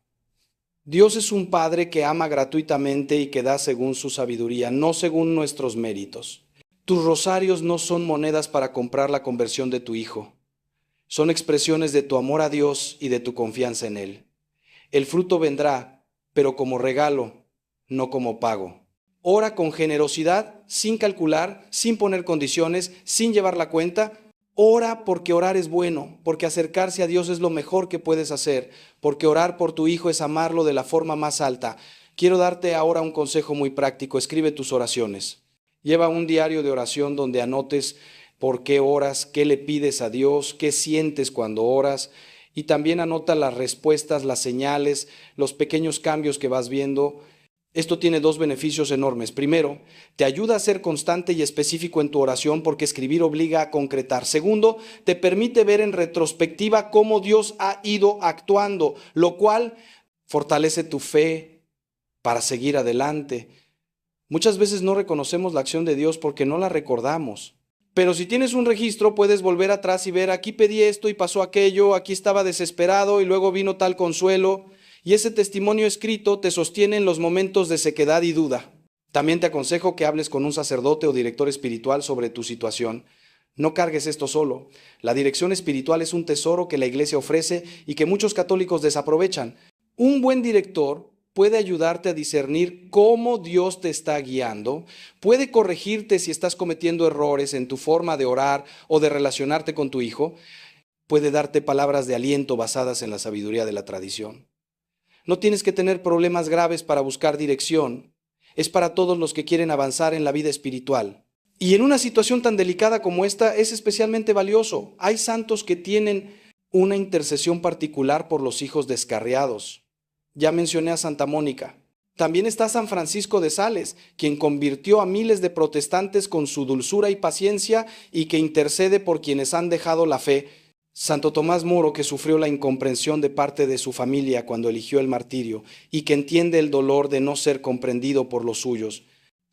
Dios es un Padre que ama gratuitamente y que da según su sabiduría, no según nuestros méritos. Tus rosarios no son monedas para comprar la conversión de tu hijo. Son expresiones de tu amor a Dios y de tu confianza en Él. El fruto vendrá, pero como regalo, no como pago. Ora con generosidad, sin calcular, sin poner condiciones, sin llevar la cuenta. Ora porque orar es bueno, porque acercarse a Dios es lo mejor que puedes hacer, porque orar por tu hijo es amarlo de la forma más alta. Quiero darte ahora un consejo muy práctico. Escribe tus oraciones. Lleva un diario de oración donde anotes por qué oras, qué le pides a Dios, qué sientes cuando oras, y también anota las respuestas, las señales, los pequeños cambios que vas viendo. Esto tiene 2 beneficios enormes. Primero, te ayuda a ser constante y específico en tu oración porque escribir obliga a concretar. Segundo, te permite ver en retrospectiva cómo Dios ha ido actuando, lo cual fortalece tu fe para seguir adelante. Muchas veces no reconocemos la acción de Dios porque no la recordamos. Pero si tienes un registro, puedes volver atrás y ver: aquí pedí esto y pasó aquello, aquí estaba desesperado y luego vino tal consuelo. Y ese testimonio escrito te sostiene en los momentos de sequedad y duda. También te aconsejo que hables con un sacerdote o director espiritual sobre tu situación. No cargues esto solo. La dirección espiritual es un tesoro que la Iglesia ofrece y que muchos católicos desaprovechan. Un buen director puede ayudarte a discernir cómo Dios te está guiando, puede corregirte si estás cometiendo errores en tu forma de orar o de relacionarte con tu hijo, puede darte palabras de aliento basadas en la sabiduría de la tradición. No tienes que tener problemas graves para buscar dirección. Es para todos los que quieren avanzar en la vida espiritual. Y en una situación tan delicada como esta es especialmente valioso. Hay santos que tienen una intercesión particular por los hijos descarriados. Ya mencioné a Santa Mónica. También está San Francisco de Sales, quien convirtió a miles de protestantes con su dulzura y paciencia y que intercede por quienes han dejado la fe. Santo Tomás Moro, que sufrió la incomprensión de parte de su familia cuando eligió el martirio y que entiende el dolor de no ser comprendido por los suyos.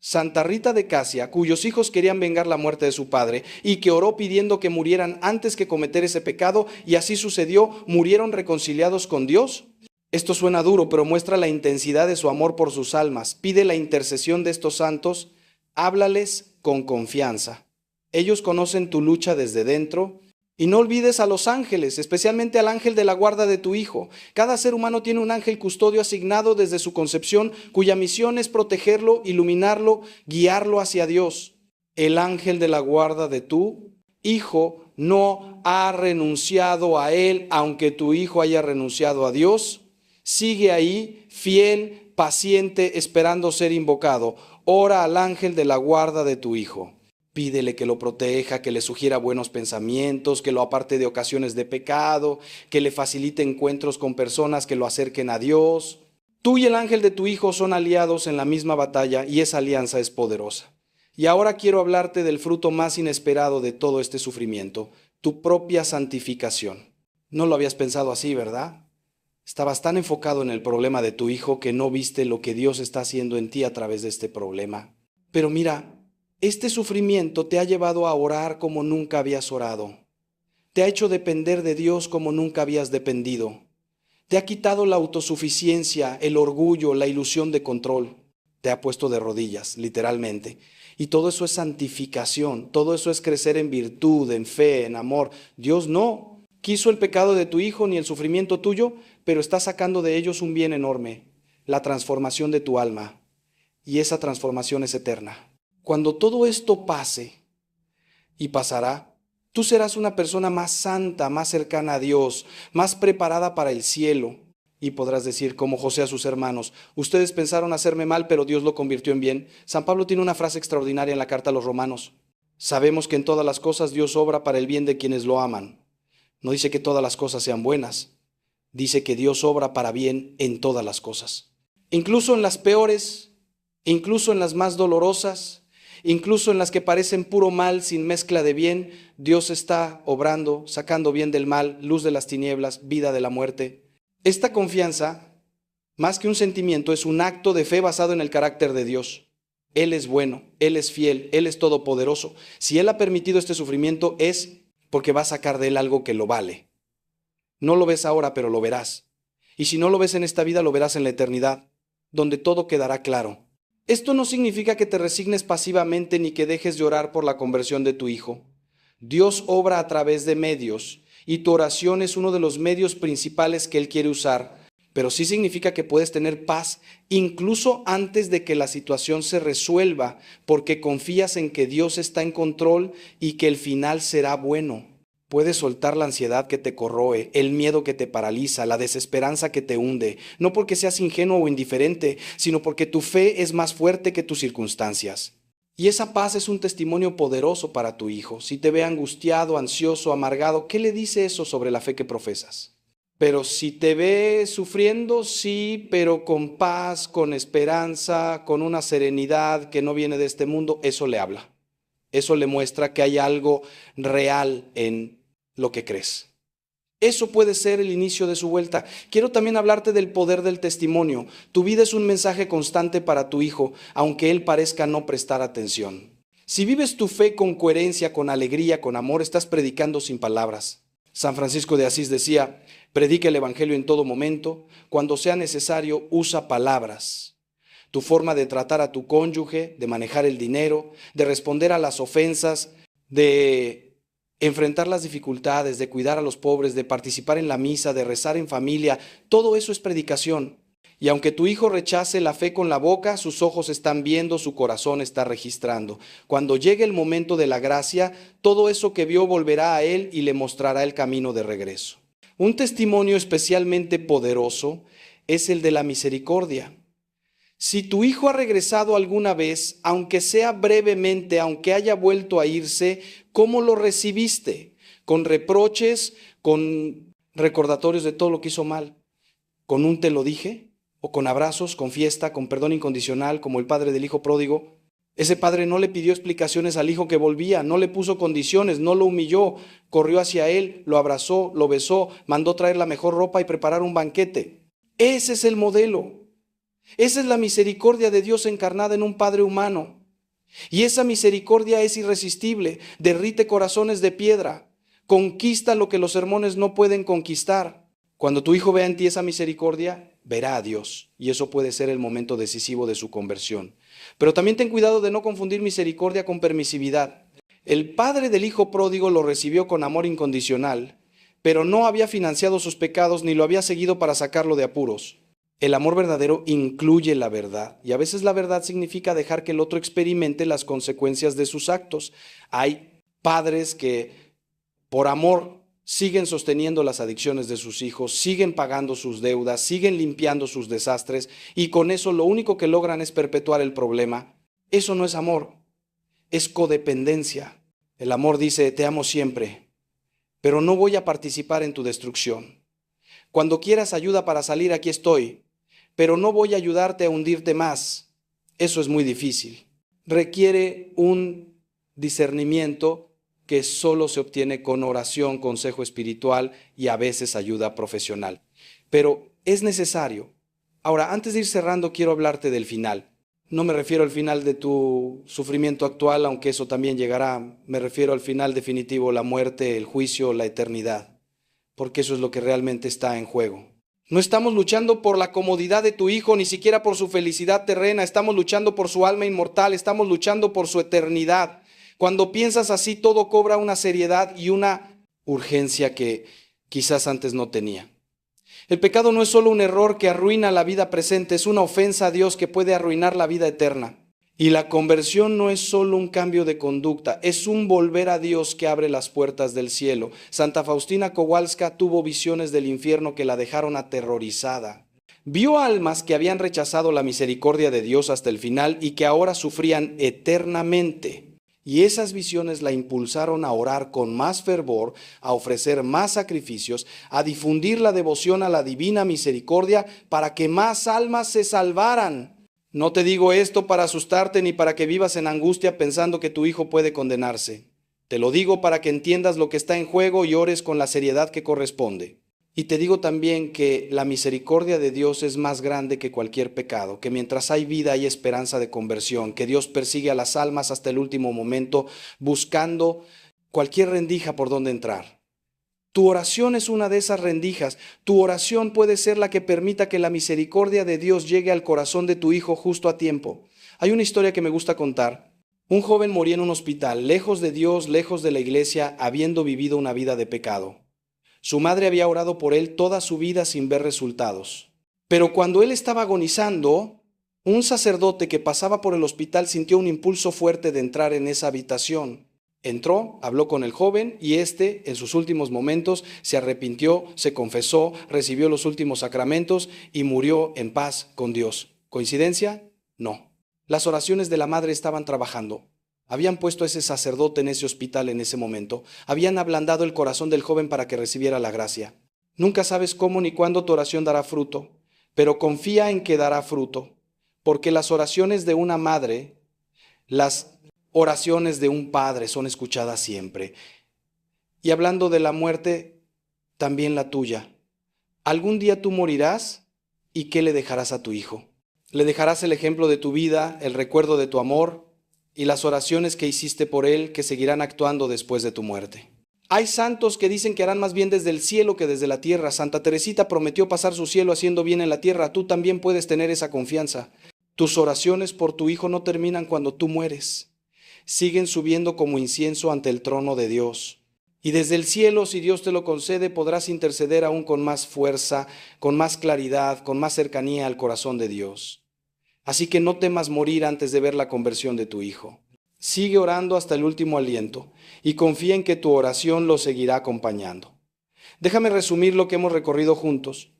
Santa Rita de Casia, cuyos hijos querían vengar la muerte de su padre y que oró pidiendo que murieran antes que cometer ese pecado, y así sucedió, murieron reconciliados con Dios. Esto suena duro, pero muestra la intensidad de su amor por sus almas. Pide la intercesión de estos santos, háblales con confianza. Ellos conocen tu lucha desde dentro. Y no olvides a los ángeles, especialmente al ángel de la guarda de tu hijo. Cada ser humano tiene un ángel custodio asignado desde su concepción, cuya misión es protegerlo, iluminarlo, guiarlo hacia Dios. El ángel de la guarda de tu hijo no ha renunciado a él, aunque tu hijo haya renunciado a Dios. Sigue ahí, fiel, paciente, esperando ser invocado. Ora al ángel de la guarda de tu hijo. Pídele que lo proteja, que le sugiera buenos pensamientos, que lo aparte de ocasiones de pecado, que le facilite encuentros con personas que lo acerquen a Dios. Tú y el ángel de tu hijo son aliados en la misma batalla y esa alianza es poderosa. Y ahora quiero hablarte del fruto más inesperado de todo este sufrimiento, tu propia santificación. No lo habías pensado así, ¿verdad? Estabas tan enfocado en el problema de tu hijo que no viste lo que Dios está haciendo en ti a través de este problema. Pero mira, este sufrimiento te ha llevado a orar como nunca habías orado. Te ha hecho depender de Dios como nunca habías dependido. Te ha quitado la autosuficiencia, el orgullo, la ilusión de control. Te ha puesto de rodillas, literalmente. Y todo eso es santificación, todo eso es crecer en virtud, en fe, en amor. Dios no quiso el pecado de tu hijo ni el sufrimiento tuyo, pero está sacando de ellos un bien enorme, la transformación de tu alma. Y esa transformación es eterna. Cuando todo esto pase, y pasará, tú serás una persona más santa, más cercana a Dios, más preparada para el cielo. Y podrás decir, como José a sus hermanos, ustedes pensaron hacerme mal, pero Dios lo convirtió en bien. San Pablo tiene una frase extraordinaria en la carta a los Romanos. Sabemos que en todas las cosas Dios obra para el bien de quienes lo aman. No dice que todas las cosas sean buenas. Dice que Dios obra para bien en todas las cosas. Incluso en las peores, incluso en las más dolorosas, incluso en las que parecen puro mal sin mezcla de bien, Dios está obrando, sacando bien del mal, luz de las tinieblas, vida de la muerte. Esta confianza, más que un sentimiento, es un acto de fe basado en el carácter de Dios. Él es bueno, Él es fiel, Él es todopoderoso. Si Él ha permitido este sufrimiento es porque va a sacar de Él algo que lo vale. No lo ves ahora, pero lo verás. Y si no lo ves en esta vida, lo verás en la eternidad, donde todo quedará claro. Esto no significa que te resignes pasivamente ni que dejes de orar por la conversión de tu hijo. Dios obra a través de medios y tu oración es uno de los medios principales que Él quiere usar, pero sí significa que puedes tener paz incluso antes de que la situación se resuelva, porque confías en que Dios está en control y que el final será bueno. Puedes soltar la ansiedad que te corroe, el miedo que te paraliza, la desesperanza que te hunde, no porque seas ingenuo o indiferente, sino porque tu fe es más fuerte que tus circunstancias. Y esa paz es un testimonio poderoso para tu hijo. Si te ve angustiado, ansioso, amargado, ¿qué le dice eso sobre la fe que profesas? Pero si te ve sufriendo, sí, pero con paz, con esperanza, con una serenidad que no viene de este mundo, eso le habla. Eso le muestra que hay algo real en lo que crees. Eso puede ser el inicio de su vuelta. Quiero también hablarte del poder del testimonio. Tu vida es un mensaje constante para tu hijo, aunque él parezca no prestar atención. Si vives tu fe con coherencia, con alegría, con amor, estás predicando sin palabras. San Francisco de Asís decía, predica el evangelio en todo momento, cuando sea necesario, usa palabras. Tu forma de tratar a tu cónyuge, de manejar el dinero, de responder a las ofensas, de enfrentar las dificultades, de cuidar a los pobres, de participar en la misa, de rezar en familia, todo eso es predicación. Y aunque tu hijo rechace la fe con la boca, sus ojos están viendo, su corazón está registrando. Cuando llegue el momento de la gracia, todo eso que vio volverá a él y le mostrará el camino de regreso. Un testimonio especialmente poderoso es el de la misericordia. Si tu hijo ha regresado alguna vez, aunque sea brevemente, aunque haya vuelto a irse, ¿cómo lo recibiste? ¿Con reproches, con recordatorios de todo lo que hizo mal? ¿Con un te lo dije? ¿O con abrazos, con fiesta, con perdón incondicional, como el padre del hijo pródigo? Ese padre no le pidió explicaciones al hijo que volvía, no le puso condiciones, no lo humilló, corrió hacia él, lo abrazó, lo besó, mandó traer la mejor ropa y preparar un banquete. Ese es el modelo. Esa es la misericordia de Dios encarnada en un padre humano. Y esa misericordia es irresistible, derrite corazones de piedra, conquista lo que los sermones no pueden conquistar. Cuando tu hijo vea en ti esa misericordia, verá a Dios, y eso puede ser el momento decisivo de su conversión. Pero también ten cuidado de no confundir misericordia con permisividad. El padre del hijo pródigo lo recibió con amor incondicional, pero no había financiado sus pecados ni lo había seguido para sacarlo de apuros. El amor verdadero incluye la verdad, y a veces la verdad significa dejar que el otro experimente las consecuencias de sus actos. Hay padres que, por amor, siguen sosteniendo las adicciones de sus hijos, siguen pagando sus deudas, siguen limpiando sus desastres, y con eso lo único que logran es perpetuar el problema. Eso no es amor, es codependencia. El amor dice, te amo siempre, pero no voy a participar en tu destrucción. Cuando quieras ayuda para salir, aquí estoy, pero no voy a ayudarte a hundirte más. Eso es muy difícil. Requiere un discernimiento que solo se obtiene con oración, consejo espiritual y a veces ayuda profesional. Pero es necesario. Ahora, antes de ir cerrando, quiero hablarte del final. No me refiero al final de tu sufrimiento actual, aunque eso también llegará. Me refiero al final definitivo, la muerte, el juicio, la eternidad. Porque eso es lo que realmente está en juego. No estamos luchando por la comodidad de tu hijo, ni siquiera por su felicidad terrena. Estamos luchando por su alma inmortal, estamos luchando por su eternidad. Cuando piensas así, todo cobra una seriedad y una urgencia que quizás antes no tenía. El pecado no es solo un error que arruina la vida presente, es una ofensa a Dios que puede arruinar la vida eterna. Y la conversión no es solo un cambio de conducta, es un volver a Dios que abre las puertas del cielo. Santa Faustina Kowalska tuvo visiones del infierno que la dejaron aterrorizada. Vio almas que habían rechazado la misericordia de Dios hasta el final y que ahora sufrían eternamente. Y esas visiones la impulsaron a orar con más fervor, a ofrecer más sacrificios, a difundir la devoción a la divina misericordia para que más almas se salvaran. No te digo esto para asustarte ni para que vivas en angustia pensando que tu hijo puede condenarse. Te lo digo para que entiendas lo que está en juego y ores con la seriedad que corresponde. Y te digo también que la misericordia de Dios es más grande que cualquier pecado, que mientras hay vida hay esperanza de conversión, que Dios persigue a las almas hasta el último momento, buscando cualquier rendija por donde entrar. Tu oración es una de esas rendijas. Tu oración puede ser la que permita que la misericordia de Dios llegue al corazón de tu hijo justo a tiempo. Hay una historia que me gusta contar. Un joven moría en un hospital, lejos de Dios, lejos de la iglesia, habiendo vivido una vida de pecado. Su madre había orado por él toda su vida sin ver resultados. Pero cuando él estaba agonizando, un sacerdote que pasaba por el hospital sintió un impulso fuerte de entrar en esa habitación. Entró, habló con el joven y éste, en sus últimos momentos, se arrepintió, se confesó, recibió los últimos sacramentos y murió en paz con Dios. ¿Coincidencia? No. Las oraciones de la madre estaban trabajando. Habían puesto a ese sacerdote en ese hospital en ese momento. Habían ablandado el corazón del joven para que recibiera la gracia. Nunca sabes cómo ni cuándo tu oración dará fruto, pero confía en que dará fruto, porque las oraciones de una madre, las oraciones de un padre son escuchadas siempre. Y hablando de la muerte, también la tuya. Algún día tú morirás, ¿y qué le dejarás a tu hijo? Le dejarás el ejemplo de tu vida, el recuerdo de tu amor, y las oraciones que hiciste por él que seguirán actuando después de tu muerte. Hay santos que dicen que harán más bien desde el cielo que desde la tierra. Santa Teresita prometió pasar su cielo haciendo bien en la tierra. Tú también puedes tener esa confianza. Tus oraciones por tu hijo no terminan cuando tú mueres. Siguen subiendo como incienso ante el trono de Dios. Y desde el cielo, si Dios te lo concede, podrás interceder aún con más fuerza, con más claridad, con más cercanía al corazón de Dios. Así que no temas morir antes de ver la conversión de tu hijo. Sigue orando hasta el último aliento y confía en que tu oración lo seguirá acompañando. Déjame resumir lo que hemos recorrido juntos.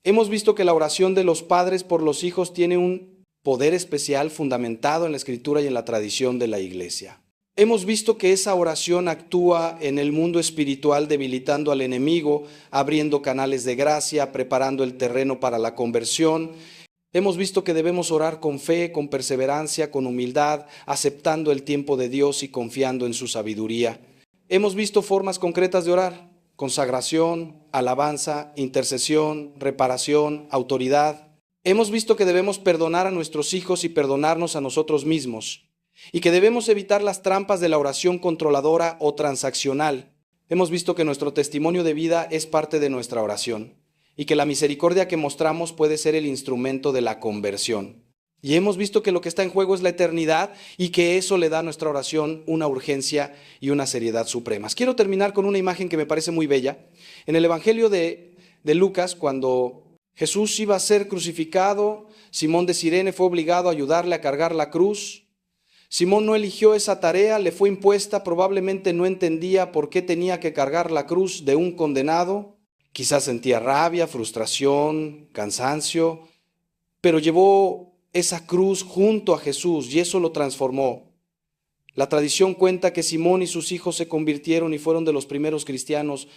Hemos visto que la oración de los padres por los hijos tiene un poder especial fundamentado en la Escritura y en la tradición de la Iglesia. Hemos visto que esa oración actúa en el mundo espiritual debilitando al enemigo, abriendo canales de gracia, preparando el terreno para la conversión. Hemos visto que debemos orar con fe, con perseverancia, con humildad, aceptando el tiempo de Dios y confiando en su sabiduría. Hemos visto formas concretas de orar: consagración, alabanza, intercesión, reparación, autoridad. Hemos visto que debemos perdonar a nuestros hijos y perdonarnos a nosotros mismos, y que debemos evitar las trampas de la oración controladora o transaccional. Hemos visto que nuestro testimonio de vida es parte de nuestra oración, y que la misericordia que mostramos puede ser el instrumento de la conversión. Y hemos visto que lo que está en juego es la eternidad y que eso le da a nuestra oración una urgencia y una seriedad supremas. Quiero terminar con una imagen que me parece muy bella. En el Evangelio de Lucas, cuando Jesús iba a ser crucificado, Simón de Cirene fue obligado a ayudarle a cargar la cruz. Simón no eligió esa tarea, le fue impuesta, probablemente no entendía por qué tenía que cargar la cruz de un condenado. Quizás sentía rabia, frustración, cansancio, pero llevó esa cruz junto a Jesús y eso lo transformó. La tradición cuenta que Simón y sus hijos se convirtieron y fueron de los primeros cristianos.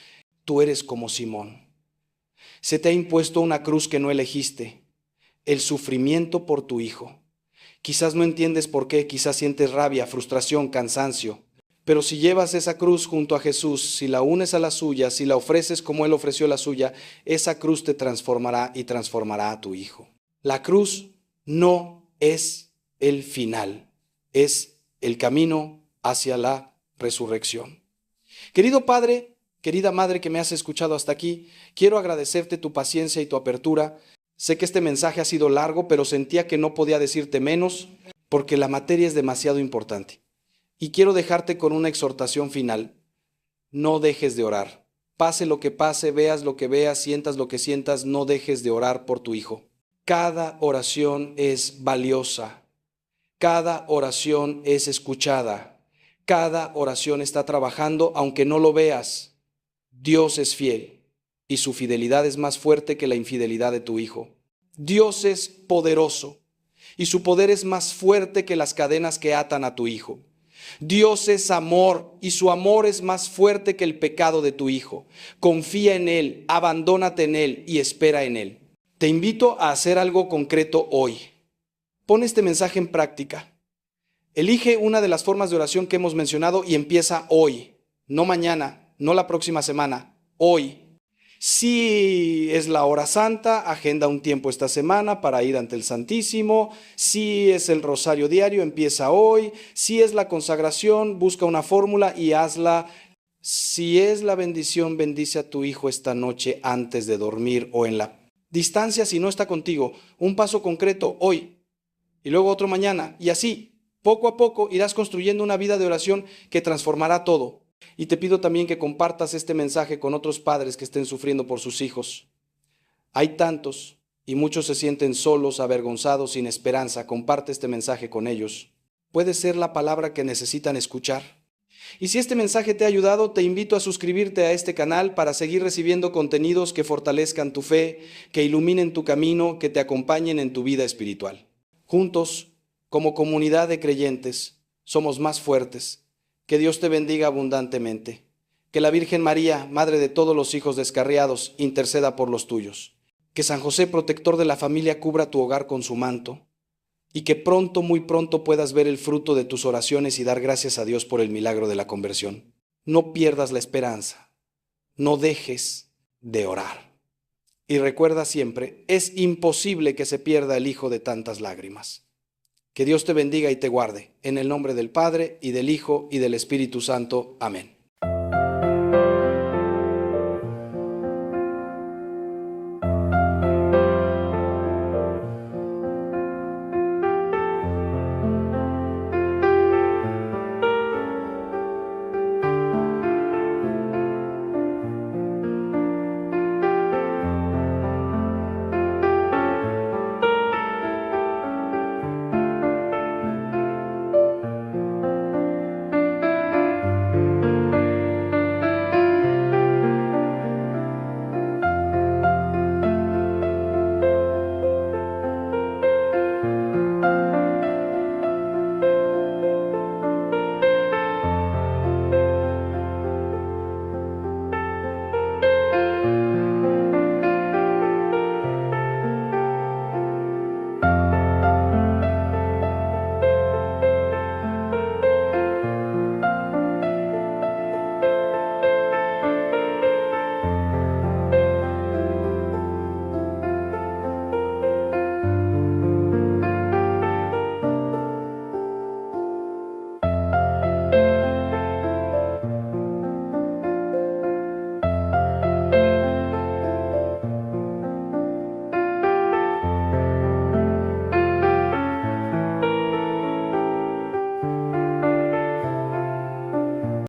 Tú eres como Simón. Se te ha impuesto una cruz que no elegiste, el sufrimiento por tu hijo. Quizás no entiendes por qué, quizás sientes rabia, frustración, cansancio. Pero si llevas esa cruz junto a Jesús, si la unes a la suya, si la ofreces como Él ofreció la suya, esa cruz te transformará y transformará a tu hijo. La cruz no es el final, es el camino hacia la resurrección. Querido Padre, querida Madre que me has escuchado hasta aquí, quiero agradecerte tu paciencia y tu apertura. Sé que este mensaje ha sido largo, pero sentía que no podía decirte menos porque la materia es demasiado importante. Y quiero dejarte con una exhortación final. No dejes de orar. Pase lo que pase, veas lo que veas, sientas lo que sientas, no dejes de orar por tu hijo. Cada oración es valiosa. Cada oración es escuchada. Cada oración está trabajando, aunque no lo veas. Dios es fiel y su fidelidad es más fuerte que la infidelidad de tu hijo. Dios es poderoso y su poder es más fuerte que las cadenas que atan a tu hijo. Dios es amor y su amor es más fuerte que el pecado de tu hijo. Confía en Él, abandónate en Él y espera en Él. Te invito a hacer algo concreto hoy. Pon este mensaje en práctica. Elige una de las formas de oración que hemos mencionado y empieza hoy, no mañana, no la próxima semana, hoy. Si es la hora santa, agenda un tiempo esta semana para ir ante el Santísimo. Si es el rosario diario, empieza hoy. Si es la consagración, busca una fórmula y hazla. Si es la bendición, bendice a tu hijo esta noche antes de dormir o en la distancia si no está contigo. Un paso concreto hoy y luego otro mañana. Y así, poco a poco, irás construyendo una vida de oración que transformará todo. Y te pido también que compartas este mensaje con otros padres que estén sufriendo por sus hijos. Hay tantos y muchos se sienten solos, avergonzados, sin esperanza. Comparte este mensaje con ellos. Puede ser la palabra que necesitan escuchar. Y si este mensaje te ha ayudado, te invito a suscribirte a este canal para seguir recibiendo contenidos que fortalezcan tu fe, que iluminen tu camino, que te acompañen en tu vida espiritual. Juntos, como comunidad de creyentes, somos más fuertes. Que Dios te bendiga abundantemente. Que la Virgen María, Madre de todos los hijos descarriados, interceda por los tuyos. Que San José, protector de la familia, cubra tu hogar con su manto. Y que pronto, muy pronto, puedas ver el fruto de tus oraciones y dar gracias a Dios por el milagro de la conversión. No pierdas la esperanza. No dejes de orar. Y recuerda siempre, es imposible que se pierda el hijo de tantas lágrimas. Que Dios te bendiga y te guarde. En el nombre del Padre, y del Hijo, y del Espíritu Santo. Amén.